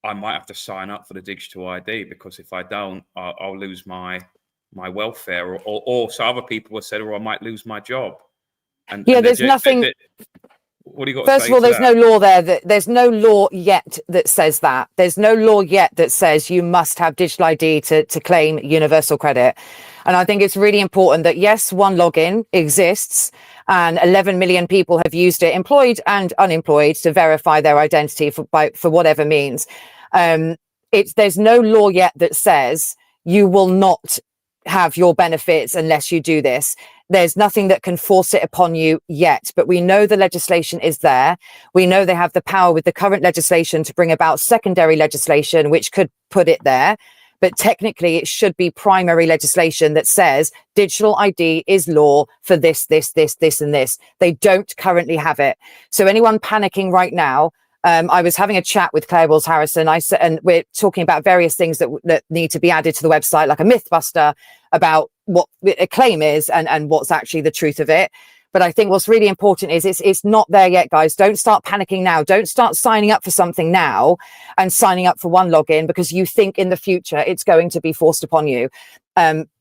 I might have to sign up for the digital ID, because if I don't, I'll lose my my welfare, or so other people have said, or I might lose my job. And there's nothing. What do you got First to say of all, to there's that? no law there. There's no law yet that says that. There's no law yet that says you must have digital ID to claim universal credit. And I think it's really important that, yes, one login exists and 11 million people have used it, employed and unemployed, to verify their identity for whatever means. There's no law yet that says you will not have your benefits unless you do this. There's nothing that can force it upon you yet, but we know the legislation is there. We know they have the power with the current legislation to bring about secondary legislation, which could put it there. But technically, it should be primary legislation that says digital ID is law for this, this, this, this, and this. They don't currently have it. So anyone panicking right now, I was having a chat with Claire Wills Harrison. And we're talking about various things that need to be added to the website, like a mythbuster about what a claim is and what's actually the truth of it. But I think what's really important is it's not there yet, guys. Don't start panicking now. Don't start signing up for something now and signing up for one login because you think in the future it's going to be forced upon you.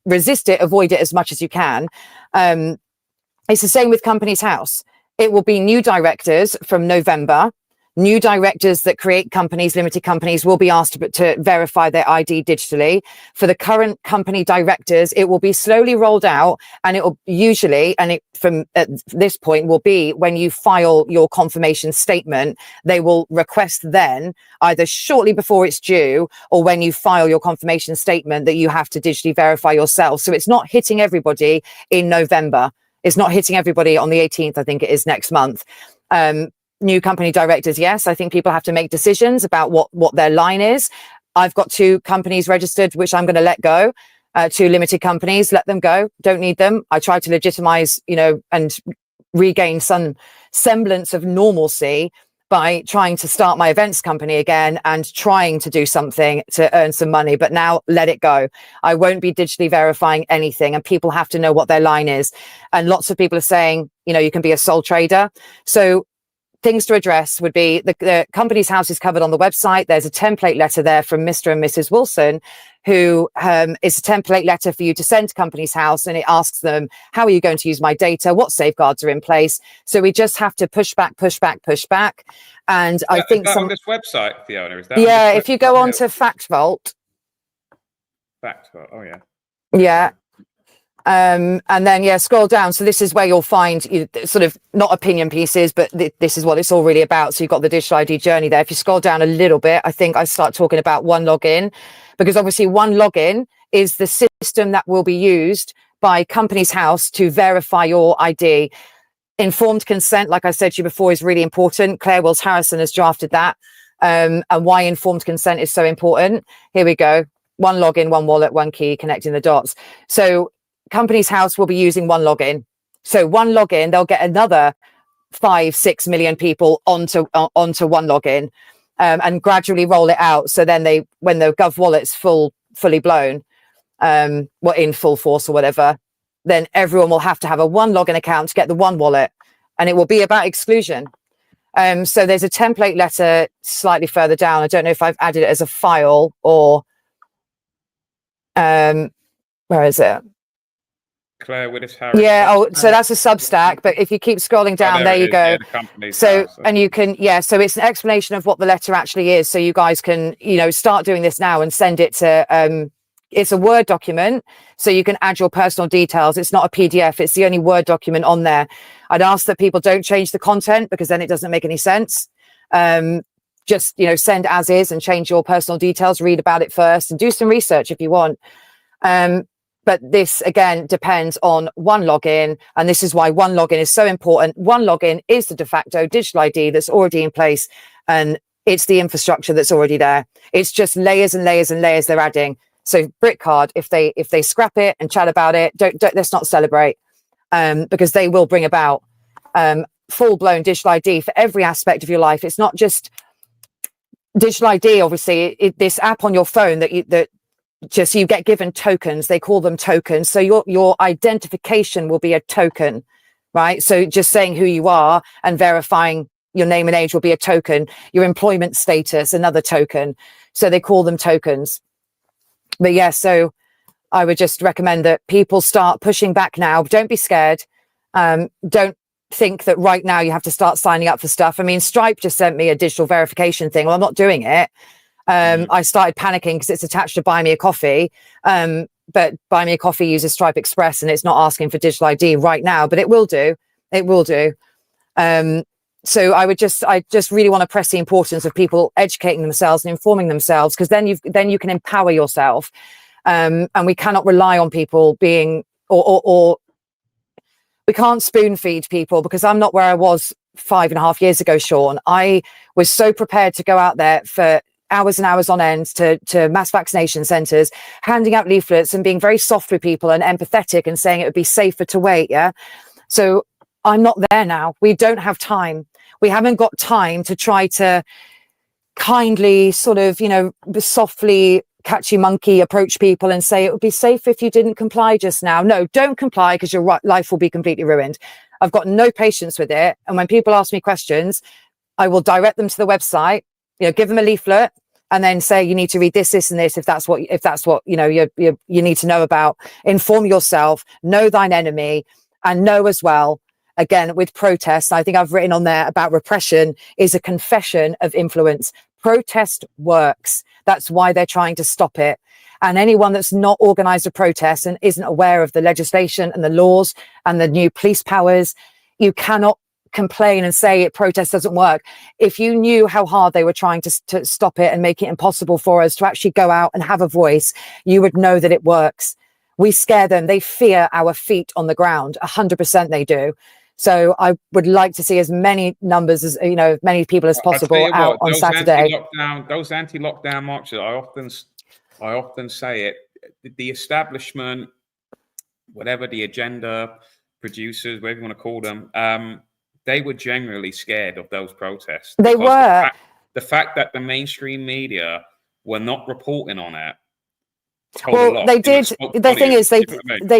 Resist it, avoid it as much as you can. It's the same with Companies House. It will be new directors from November. New directors that create companies, limited companies, will be asked to verify their ID digitally. For the current company directors, it will be slowly rolled out, and it will usually, from at this point, will be when you file your confirmation statement, they will request then, either shortly before it's due or when you file your confirmation statement, that you have to digitally verify yourself. So it's not hitting everybody in November. It's not hitting everybody on the 18th, I think it is, next month. New company directors, yes, I think people have to make decisions about what their line is. I've got 2 companies registered, which I'm going to let go. 2 limited companies, let them go. Don't need them. I try to legitimize, and regain some semblance of normalcy by trying to start my events company again and trying to do something to earn some money. But now let it go. I won't be digitally verifying anything, and people have to know what their line is. And lots of people are saying, you can be a sole trader. So things to address would be the Companies House is covered on the website. There's a template letter there from Mr. and Mrs. Wilson, who is a template letter for you to send to Companies House, and it asks them, how are you going to use my data? What safeguards are in place? So we just have to push back. And I think on this website, Fiona, is that? Yeah, if you go on to FactVault. FactVault, oh yeah. Yeah. And then, scroll down. So this is where you'll find sort of not opinion pieces, but this is what it's all really about. So you've got the digital ID journey there. If you scroll down a little bit, I think I start talking about one login, because obviously one login is the system that will be used by Companies House to verify your ID. Informed consent, like I said to you before, is really important. Claire Wills Harrison has drafted that. And why informed consent is so important. Here we go. One login, one wallet, one key, connecting the dots. So Companies House will be using one login. So one login, they'll get another 5-6 million people onto one login, and gradually roll it out. So then when the Gov wallet's fully blown, in full force or whatever, then everyone will have to have a one login account to get the one wallet, and it will be about exclusion. So there's a template letter slightly further down. I don't know if I've added it as a file or where is it? Claire Willis Harris. Yeah, so that's a Substack, but if you keep scrolling down, there you go. So, and you can, so it's an explanation of what the letter actually is. So you guys can, start doing this now and send it to, it's a Word document, so you can add your personal details. It's not a PDF, it's the only Word document on there. I'd ask that people don't change the content, because then it doesn't make any sense. Just, send as is and change your personal details, read about it first and do some research if you want. But this, again, depends on one login. And this is why one login is so important. One login is the de facto digital ID that's already in place. And it's the infrastructure that's already there. It's just layers and layers and layers they're adding. So BritCard, if they scrap it and chat about it, don't let's not celebrate, because they will bring about full-blown digital ID for every aspect of your life. It's not just digital ID, obviously. This app on your phone that you get given tokens. They call them tokens. So your identification will be a token, right? So just saying who you are and verifying your name and age will be a token. Your employment status, another token. So they call them tokens. But yeah, so I would just recommend that people start pushing back now. Don't be scared. Don't think that right now you have to start signing up for stuff. I mean, Stripe just sent me a digital verification thing. Well, I'm not doing it. I started panicking because it's attached to Buy Me a Coffee. But Buy Me a Coffee uses Stripe Express and it's not asking for digital ID right now, but it will do. It will do. So I just really want to press the importance of people educating themselves and informing themselves, because then you can empower yourself. And we cannot rely on people being, or we can't spoon feed people, because I'm not where I was 5.5 years ago, Sean. I was so prepared to go out there for hours and hours on end to mass vaccination centres, handing out leaflets and being very soft with people and empathetic and saying it would be safer to wait. Yeah. So I'm not there now. We don't have time. We haven't got time to try to kindly sort of, softly catchy monkey approach people and say it would be safe if you didn't comply just now. No, don't comply, because your life will be completely ruined. I've got no patience with it. And when people ask me questions, I will direct them to the website, give them a leaflet and then say, you need to read this, this and this. If that's what, you need to know about, inform yourself, know thine enemy, and know as well, again, with protests, I think I've written on there about repression is a confession of influence. Protest works. That's why they're trying to stop it. And anyone that's not organized a protest and isn't aware of the legislation and the laws and the new police powers, you cannot complain and say protest doesn't work. If you knew how hard they were trying to stop it and make it impossible for us to actually go out and have a voice, you would know that it works. We scare them. They fear our feet on the ground. 100% they do. So I would like to see as many numbers as, many people as possible out on Saturday. Those anti-lockdown marches, I often say it, the establishment, whatever the agenda, producers, whatever you want to call them, they were genuinely scared of those protests. They were. The fact that the mainstream media were not reporting on it. Well, they did. The thing is, they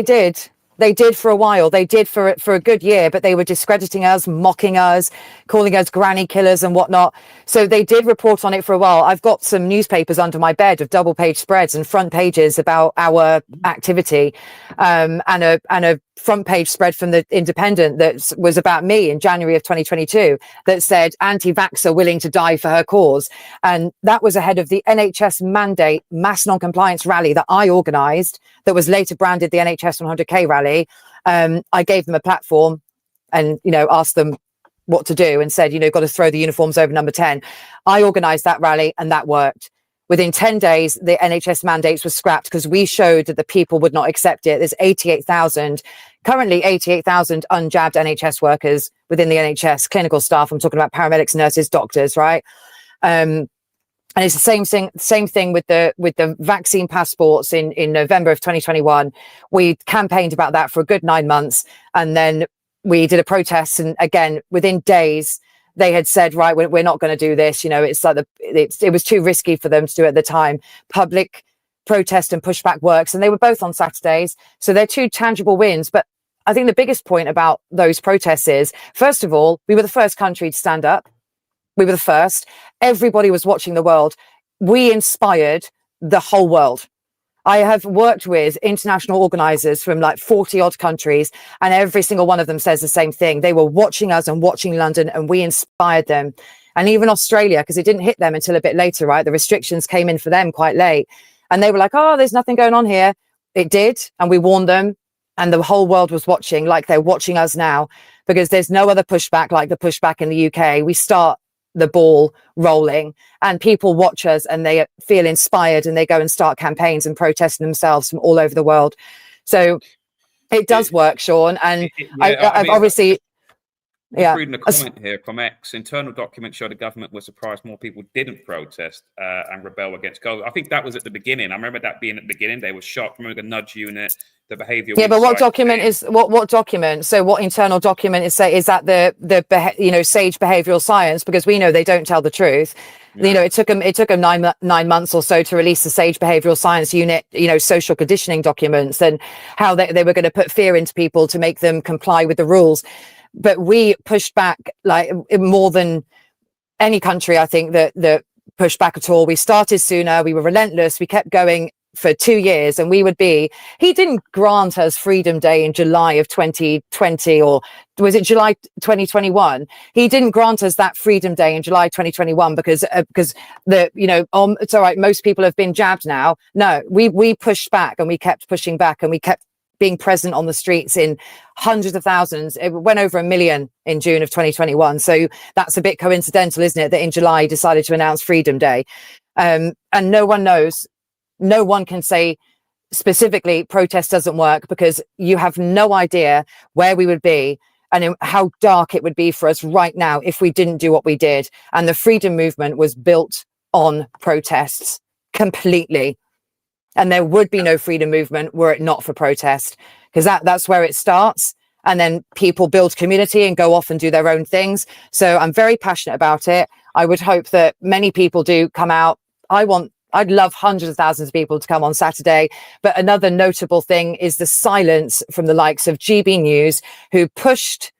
did. They did for a while. They did for a good year, but they were discrediting us, mocking us, calling us granny killers and whatnot. So they did report on it for a while. I've got some newspapers under my bed of double page spreads and front pages about our activity, and a front page spread from the Independent that was about me in January of 2022 that said anti-vaxxer willing to die for her cause. And that was ahead of the NHS mandate mass non-compliance rally that I organised, that was later branded the NHS 100K rally. I gave them a platform and, asked them what to do and said, got to throw the uniforms over number 10. I organised that rally and that worked. Within 10 days, the NHS mandates were scrapped because we showed that the people would not accept it. There's 88,000, currently 88,000 unjabbed NHS workers within the NHS, clinical staff. I'm talking about paramedics, nurses, doctors, right? And it's the same thing with the vaccine passports in November of 2021. We campaigned about that for a good 9 months. And then we did a protest. And again, within days, they had said, right, we're not going to do this. It's like it was too risky for them to do at the time. Public protest and pushback works. And they were both on Saturdays. So they're two tangible wins. But I think the biggest point about those protests is, first of all, we were the first country to stand up. We were the first. Everybody was watching the world. We inspired the whole world. I have worked with international organizers from like 40 odd countries, and every single one of them says the same thing. They were watching us and watching London, and we inspired them. And even Australia, because it didn't hit them until a bit later, right? The restrictions came in for them quite late. And they were like, oh, there's nothing going on here. It did. And we warned them. And the whole world was watching, like they're watching us now, because there's no other pushback like the pushback in the UK. We start the ball rolling and people watch us and they feel inspired and they go and start campaigns and protesting themselves from all over the world. So it does work, Sean. And I've obviously... Yeah. Reading a comment here from X. Internal documents show the government was surprised more people didn't protest and rebel against COVID. I think that was at the beginning. I remember that being at the beginning. They were shocked. Remember the nudge unit, the behavioral. Yeah, but what document is what document? So what internal document is that the SAGE behavioral science? Because we know they don't tell the truth. Yeah. It took them 9 months or so to release the SAGE behavioral science unit, social conditioning documents, and how they were going to put fear into people to make them comply with the rules. But we pushed back like more than any country, I think, that pushed back at all. We started sooner. We were relentless. We kept going for 2 years, and he didn't grant us Freedom Day in July of 2020, or was it July 2021? He didn't grant us that Freedom Day in July 2021 because it's all right, most people have been jabbed now. No, we pushed back, and we kept pushing back, and we kept being present on the streets in hundreds of thousands. It went over 1 million in June of 2021. So that's a bit coincidental, isn't it, that in July he decided to announce Freedom Day. And no one knows, no one can say specifically protest doesn't work, because you have no idea where we would be and how dark it would be for us right now if we didn't do what we did. And the freedom movement was built on protests completely. And there would be no freedom movement were it not for protest, because that's where it starts. And then people build community and go off and do their own things. So I'm very passionate about it. I would hope that many people do come out. I'd love hundreds of thousands of people to come on Saturday. But another notable thing is the silence from the likes of GB News, who pushed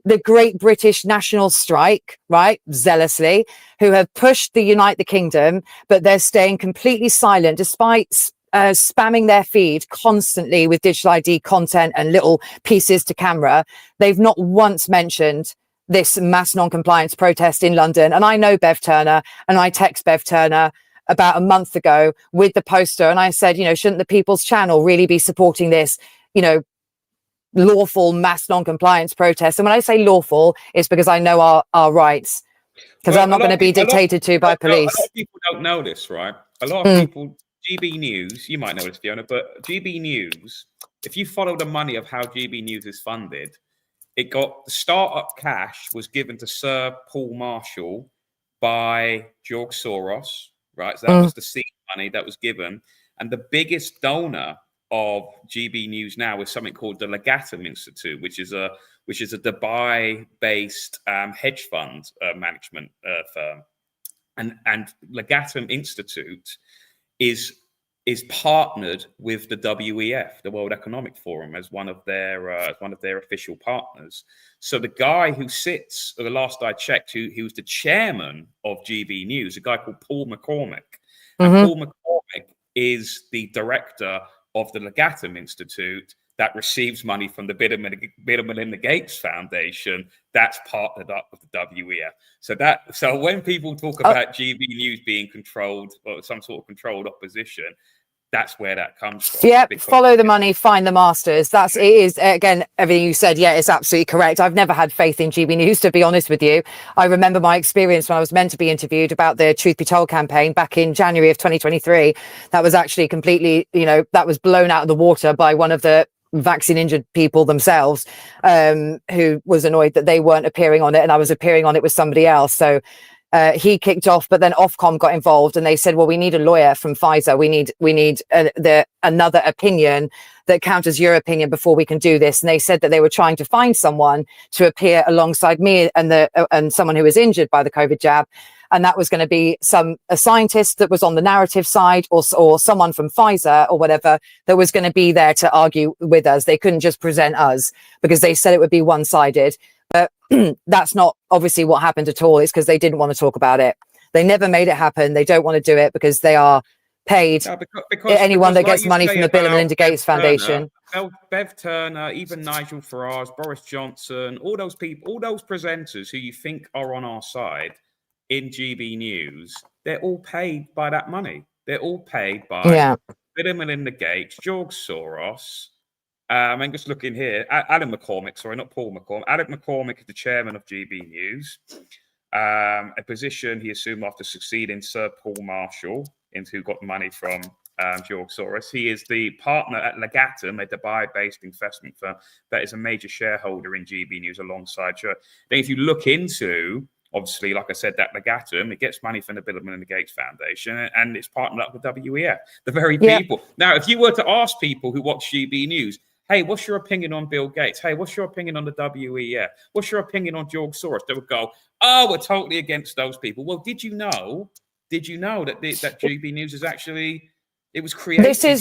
the Great British National Strike, right, zealously, who have pushed the Unite the Kingdom, but they're staying completely silent despite spamming their feed constantly with digital ID content and little pieces to camera. They've not once mentioned this mass non-compliance protest in London. And I know Bev Turner, and I text Bev Turner about a month ago with the poster, and I said, shouldn't the People's Channel really be supporting this, lawful mass non-compliance protest? And when I say lawful, it's because I know our rights, because I'm not going to be dictated to by police. A lot of people don't know this, right? A lot of people, GB News, you might know this, Fiona, but GB News, if you follow the money of how GB News is funded, it got the startup cash was given to Sir Paul Marshall by George Soros, right? So that was the seed money that was given. And the biggest donor of GB News now is something called the Legatum Institute, which is a Dubai-based hedge fund management firm. And Legatum Institute is partnered with the WEF, the World Economic Forum, as one of their official partners. So the guy who sits, the last I checked, he was the chairman of GB News, a guy called Paul McCormick. And Paul McCormick is the director of the Legatum Institute that receives money from the Bill and Melinda Gates Foundation that's partnered up with the WEF. So when people talk about GB News being controlled, or some sort of controlled opposition, that's where that comes from. Yeah, follow the money, find the masters. It is, again, everything you said, yeah, it's absolutely correct. I've never had faith in GB News, to be honest with you. I remember my experience when I was meant to be interviewed about the Truth Be Told campaign back in January of 2023. That was actually completely, that was blown out of the water by one of the vaccine injured people themselves, who was annoyed that they weren't appearing on it and I was appearing on it with somebody else. So he kicked off, but then Ofcom got involved, and they said, well, we need a lawyer from Pfizer. We need another opinion that counters your opinion before we can do this. And they said that they were trying to find someone to appear alongside me and someone who was injured by the COVID jab. And that was going to be a scientist that was on the narrative side, or someone from Pfizer or whatever that was going to be there to argue with us. They couldn't just present us, because they said it would be one-sided. But that's not obviously what happened at all. It's because they didn't want to talk about it. They never made it happen. They don't want to do it because they are paid. Anyone that gets money from the Bill and Melinda Gates Foundation. Bev Turner, even Nigel Farage, Boris Johnson, all those people, all those presenters who you think are on our side in GB News, they're all paid by that money. They're all paid by Bill and Melinda Gates, George Soros. I'm just looking here. Alan McCormick, sorry, not Paul McCormick. Alan McCormick is the chairman of GB News, a position he assumed after succeeding Sir Paul Marshall, who got money from George Soros. He is the partner at Legatum, a Dubai-based investment firm that is a major shareholder in GB News alongside Then if you look into, obviously, like I said, that Legatum, it gets money from the Bill and Melinda Gates Foundation, and it's partnered up with WEF, the very people. Now, if you were to ask people who watch GB News, hey, what's your opinion on Bill Gates? Hey, what's your opinion on the WEF? What's your opinion on George Soros? They would go, oh, we're totally against those people. Well, did you know that that GB News is actually, it was created? This is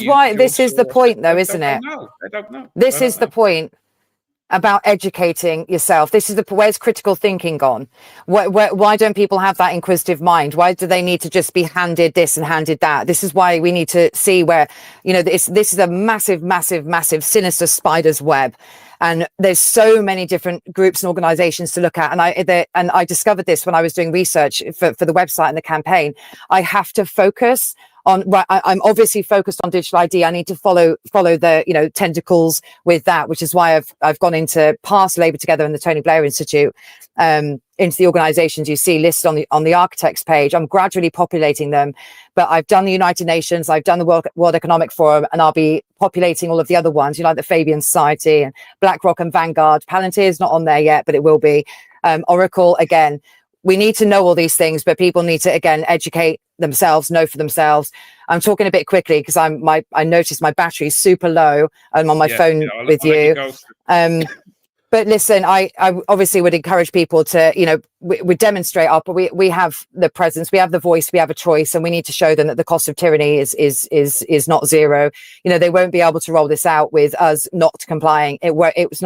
the point, though, isn't it? They don't know. This is the point. about educating yourself. This is where's critical thinking gone? Why don't people have that inquisitive mind? Why do they need to just be handed this and handed that? This is why we need to see where, you know, this is a massive, massive, massive sinister spider's web. And there's so many different groups and organizations to look at. And I discovered this when I was doing research for the website and the campaign. I have to focus on, right, I'm obviously focused on digital ID. I need to follow the, you know, tentacles with that, which is why I've gone into past Labour Together and the Tony Blair Institute, into the organizations you see listed on the architects page. I'm gradually populating them, but I've done the United Nations, I've done the World Economic Forum, and I'll be populating all of the other ones, you know, like the Fabian Society and BlackRock and Vanguard. Palantir is not on there yet, but it will be. Oracle, again. We need to know all these things, but people need to, again, educate themselves, know for themselves. I'm talking a bit quickly because I noticed my battery is super low. I'm on my phone with you. But listen, I obviously would encourage people to, you know, we demonstrate our, we have the presence, we have the voice, we have a choice, and we need to show them that the cost of tyranny is not zero. You know, they won't be able to roll this out with us not complying. It's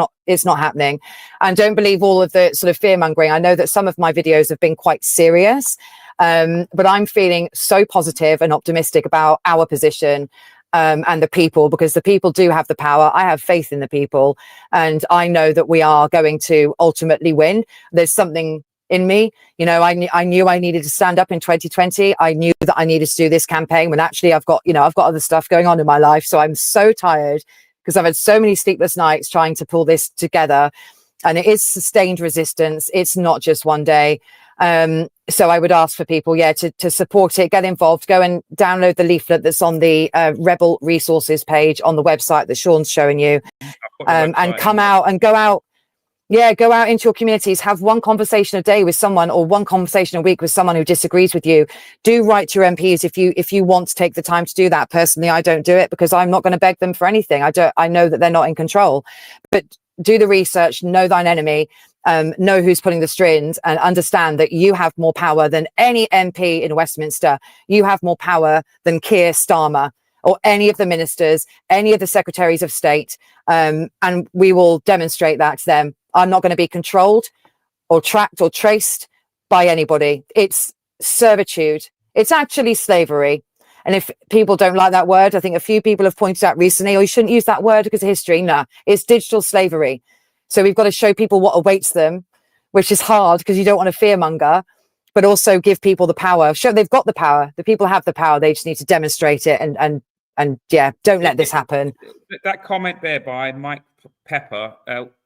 not happening. And don't believe all of the sort of fear mongering. I know that some of my videos have been quite serious, but I'm feeling so positive and optimistic about our position. And the people, because the people do have the power. I have faith in the people, and I know that we are going to ultimately win. There's something in me, you know, I knew I needed to stand up in 2020. I knew that I needed to do this campaign when actually I've got other stuff going on in my life. So I'm so tired because I've had so many sleepless nights trying to pull this together, and it is sustained resistance. It's not just one day. So I would ask for people, to support it, get involved, go and download the leaflet that's on the Rebel resources page on the website that Sean's showing you, and come out and go out into your communities, have one conversation a day with someone, or one conversation a week with someone who disagrees with you. Do write to your MPs if you want to take the time to do that. Personally, I don't do it because I'm not going to beg them for anything. I know that they're not in control, but do the research, know thine enemy. Know who's pulling the strings, and understand that you have more power than any MP in Westminster. You have more power than Keir Starmer or any of the ministers, any of the secretaries of state. And we will demonstrate that to them. I'm not going to be controlled or tracked or traced by anybody. It's servitude. It's actually slavery. And if people don't like that word, I think a few people have pointed out recently, you shouldn't use that word because of history. No, it's digital slavery. So we've got to show people what awaits them, which is hard because you don't want to fearmonger, but also give people the power. Show they've got the power. The people have the power. They just need to demonstrate it. And don't let this happen. That comment there by Mike Pepper,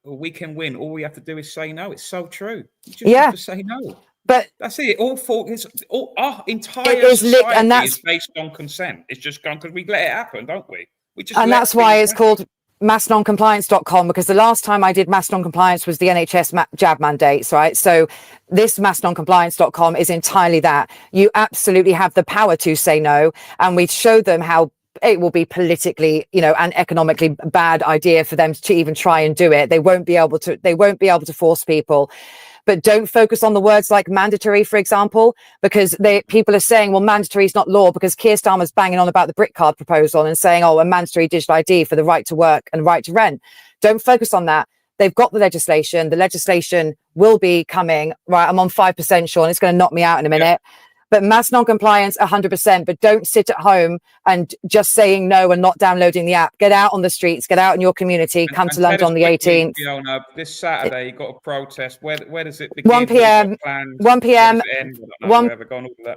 we can win. All we have to do is say no. It's so true. You just have to say no. But that's it. Our entire society is based on consent. It's just gone because we let it happen, don't we? That's why it's called massnoncompliance.com, because the last time I did mass non-compliance was the NHS jab mandates, right? So this massnoncompliance.com is entirely that. You absolutely have the power to say no, and we show them how it will be politically, and economically bad idea for them to even try and do it. They won't be able to force people. But don't focus on the words like mandatory, for example, because people are saying, well, mandatory is not law, because Keir Starmer's banging on about the brick card proposal and saying, a mandatory digital ID for the right to work and right to rent. Don't focus on that. They've got the legislation. The legislation will be coming. Right, I'm on 5%, Sean. It's going to knock me out in a minute. Yeah. But mass non-compliance, 100%. But don't sit at home and just saying no and not downloading the app. Get out on the streets. Get out in your community. Come to London on the 18th. Fiona, this Saturday, you've got a protest. Where does it begin? 1 p.m. 1 p.m.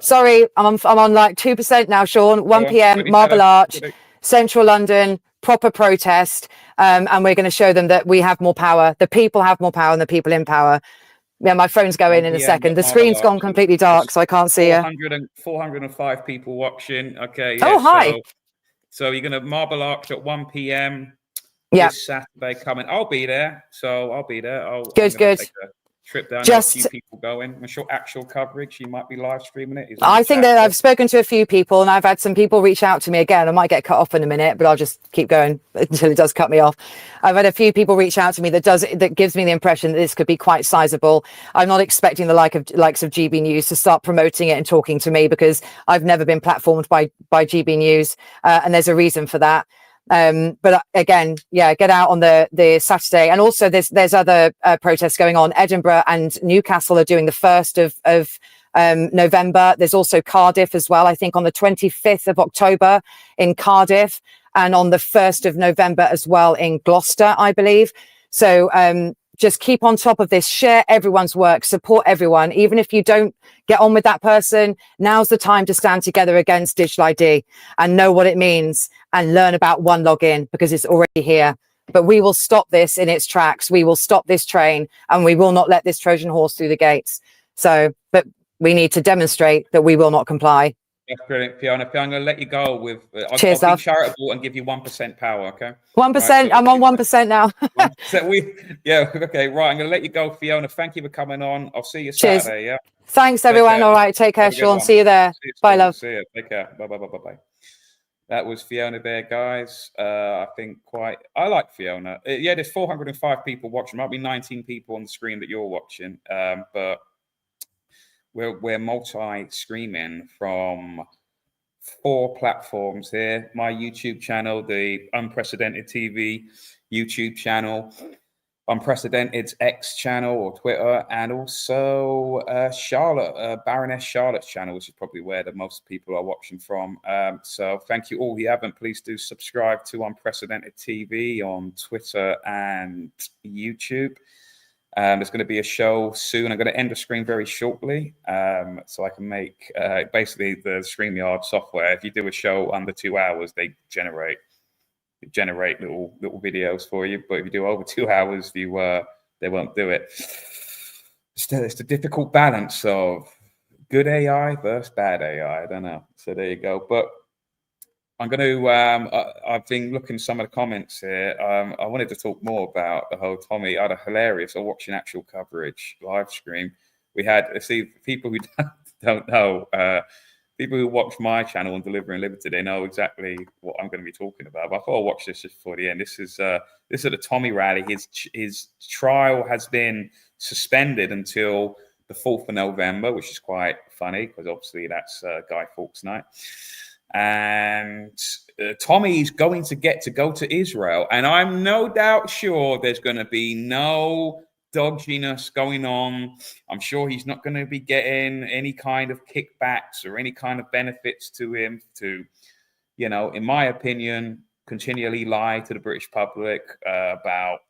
Sorry, I'm on like 2% now, Sean. 1 p.m. Marble Arch, Central London. Proper protest. And we're going to show them that we have more power. The people have more power than the people in power. Yeah, my phone's going in a second. The screen's gone completely dark, so I can't see you. 405 people watching. Okay. Yeah, hi. So you're going to Marble Arch at 1 p.m. this Saturday coming. I'll be there. So I'll be there. Good. Take a trip down. A few people going. I'm sure actual coverage. You might be live streaming it. I think that I've spoken to a few people, and I've had some people reach out to me again. I might get cut off in a minute, but I'll just keep going until it does cut me off. I've had a few people reach out to me that gives me the impression that this could be quite sizable. I'm not expecting the likes of GB News to start promoting it and talking to me, because I've never been platformed by GB News, and there's a reason for that. But again, yeah, get out on the Saturday. And also there's other protests going on. Edinburgh and Newcastle are doing the 1st of November. There's also Cardiff as well, I think on the 25th of October in Cardiff, and on the 1st of November as well in Gloucester, I believe. So just keep on top of this, share everyone's work, support everyone. Even if you don't get on with that person, now's the time to stand together against digital ID and know what it means and learn about One Login, because it's already here. But we will stop this in its tracks. We will stop this train, and we will not let this Trojan horse through the gates. So, but we need to demonstrate that we will not comply. That's brilliant, Fiona. I'm going to let you go with. I'll Cheers, be love. charitable and give you 1% power. Okay. 1%. Right, I'm on 1% now. Yeah. Okay. Right. I'm going to let you go, Fiona. Thank you for coming on. I'll see you Cheers. Saturday. Yeah. Thanks, everyone. All right. Take care, Sean. See you there. See you Bye, soon. love. See you. Take care. Bye. Bye. Bye. Bye. Bye. That was Fiona there, guys. I think I like Fiona. Yeah, there's 405 people watching. Might be 19 people on the screen that you're watching, but we're multi-streaming from 4 platforms here. My YouTube channel, the Unprecedented TV YouTube channel, Unprecedented's X channel or Twitter, and also Baroness Charlotte's channel, which is probably where the most people are watching from. So thank you all. If you haven't, please do subscribe to Unprecedented TV on Twitter and YouTube. There's going to be a show soon. I'm going to end the stream very shortly, so I can make basically the StreamYard software. If you do a show under 2 hours, they generate little videos for you. But if you do over 2 hours, they won't do it. It's the difficult balance of good AI versus bad AI. I don't know. So there you go. But I'm going to. I've been looking at some of the comments here. I wanted to talk more about the whole Tommy. I had a hilarious. I'm watching actual coverage live stream. We had people who don't know. People who watch my channel on Delivering Liberty, they know exactly what I'm going to be talking about. But I thought I'll watch this just before the end. This is at the Tommy rally. His trial has been suspended until the 4th of November, which is quite funny because obviously that's Guy Fawkes night. And Tommy's going to get to go to Israel, and I'm no doubt sure there's going to be no dodginess going on. I'm sure he's not going to be getting any kind of kickbacks or any kind of benefits to him to, in my opinion, continually lie to the British public about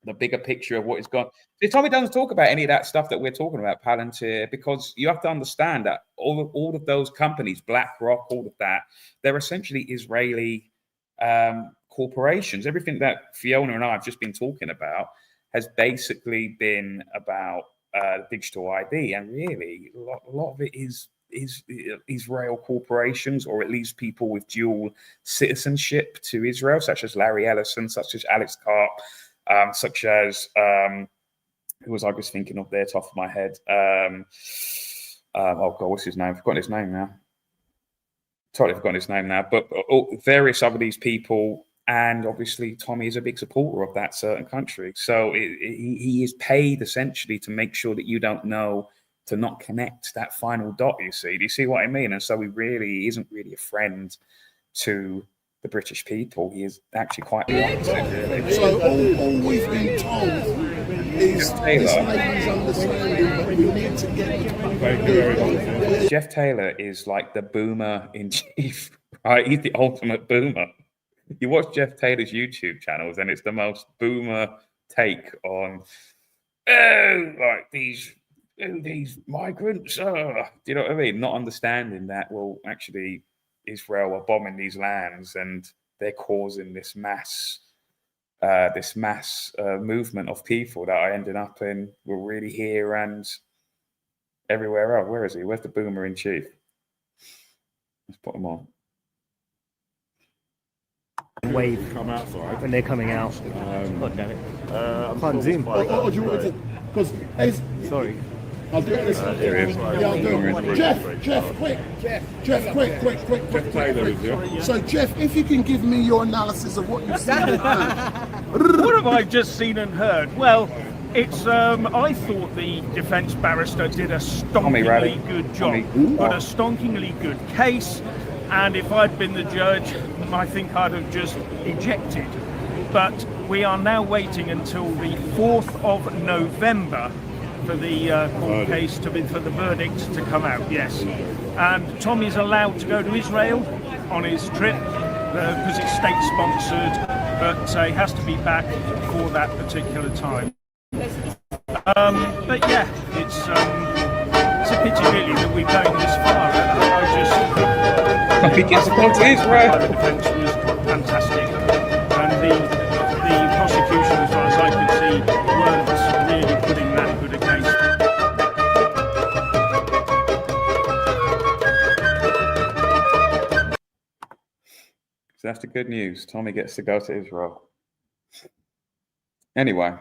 the bigger picture of what is going on. Tommy doesn't talk about any of that stuff that we're talking about, Palantir, because you have to understand that all of those companies, BlackRock, all of that, they're essentially Israeli corporations. Everything that Fiona and I have just been talking about has basically been about digital ID, and really a lot of it is Israel corporations, or at least people with dual citizenship to Israel, such as Larry Ellison, such as Alex Karp, such as who was I just thinking of there, top of my head? Oh God, what's his name? I've forgotten his name now. Totally forgotten his name now. But various other these people, and obviously Tommy is a big supporter of that certain country. So he is paid essentially to make sure that you don't know, to not connect that final dot. You see? Do you see what I mean? And so he isn't really a friend to the British people. He is actually quite the opposite, really. So all we've been told is Jeff Taylor is like the boomer in chief, right? He's the ultimate boomer. You watch Jeff Taylor's YouTube channels, and it's the most boomer take on like these migrants. Do you know what I mean? Not understanding that, well, actually, Israel are bombing these lands, and they're causing this mass movement of people that are ending up in, we're really here and everywhere else. Where is he? Where's the boomer in chief? Let's put him on. Wave come outside when they're coming out. God damn it! Can't zoom. Oh, do you want to? Because sorry. I'll do it. There he is. Yeah, I'll do it. Jeff, quick. Jeff, quick. So, Jeff, if you can give me your analysis of what you've seen and heard. What have I just seen and heard? Well, it's I thought the defence barrister did a stonkingly good job, got a stonkingly good case. And if I'd been the judge, I think I'd have just ejected. But we are now waiting until the 4th of November for the court case for the verdict to come out, yes. And Tommy's allowed to go to Israel on his trip because it's state-sponsored, but he has to be back for that particular time. But yeah, it's a pity really that we've gone this far. He gets to go to Israel. The defence was fantastic, and the prosecution, as far as I could see, weren't really putting that good a case. So that's the good news. Tommy gets to go to Israel. Anyway,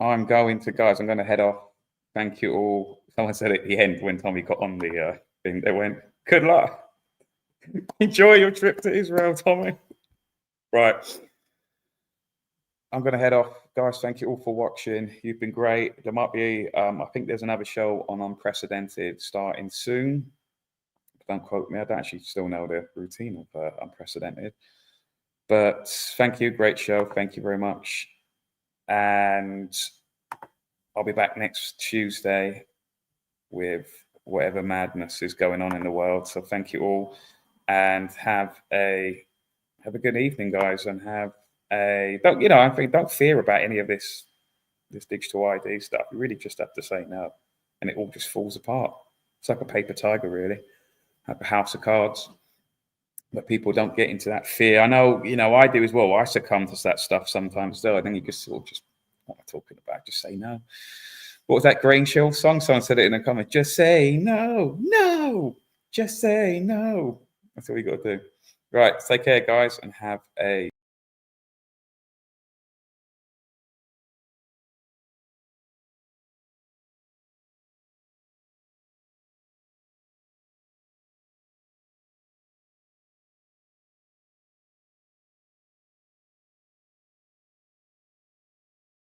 I'm going to head off. Thank you all. Someone said at the end when Tommy got on the thing, they went, good luck. Enjoy your trip to Israel, Tommy. Right. I'm going to head off. Guys, thank you all for watching. You've been great. There might be, I think there's another show on Unprecedented starting soon. Don't quote me. I don't actually still know the routine of Unprecedented. But thank you. Great show. Thank you very much. And I'll be back next Tuesday with whatever madness is going on in the world. So thank you all, and have a good evening, guys, and don't fear about any of this digital ID stuff. You really just have to say no, and it all just falls apart. It's like a paper tiger, really, like a house of cards. But people don't get into that fear. I know, I do as well. I succumb to that stuff sometimes though. I think you just sort of what am I talking about? Just say no. What was that Grain Shield song? Someone said it in the comments. Just say no, no, just say no. That's all you got to do. Right, take care, guys, and have a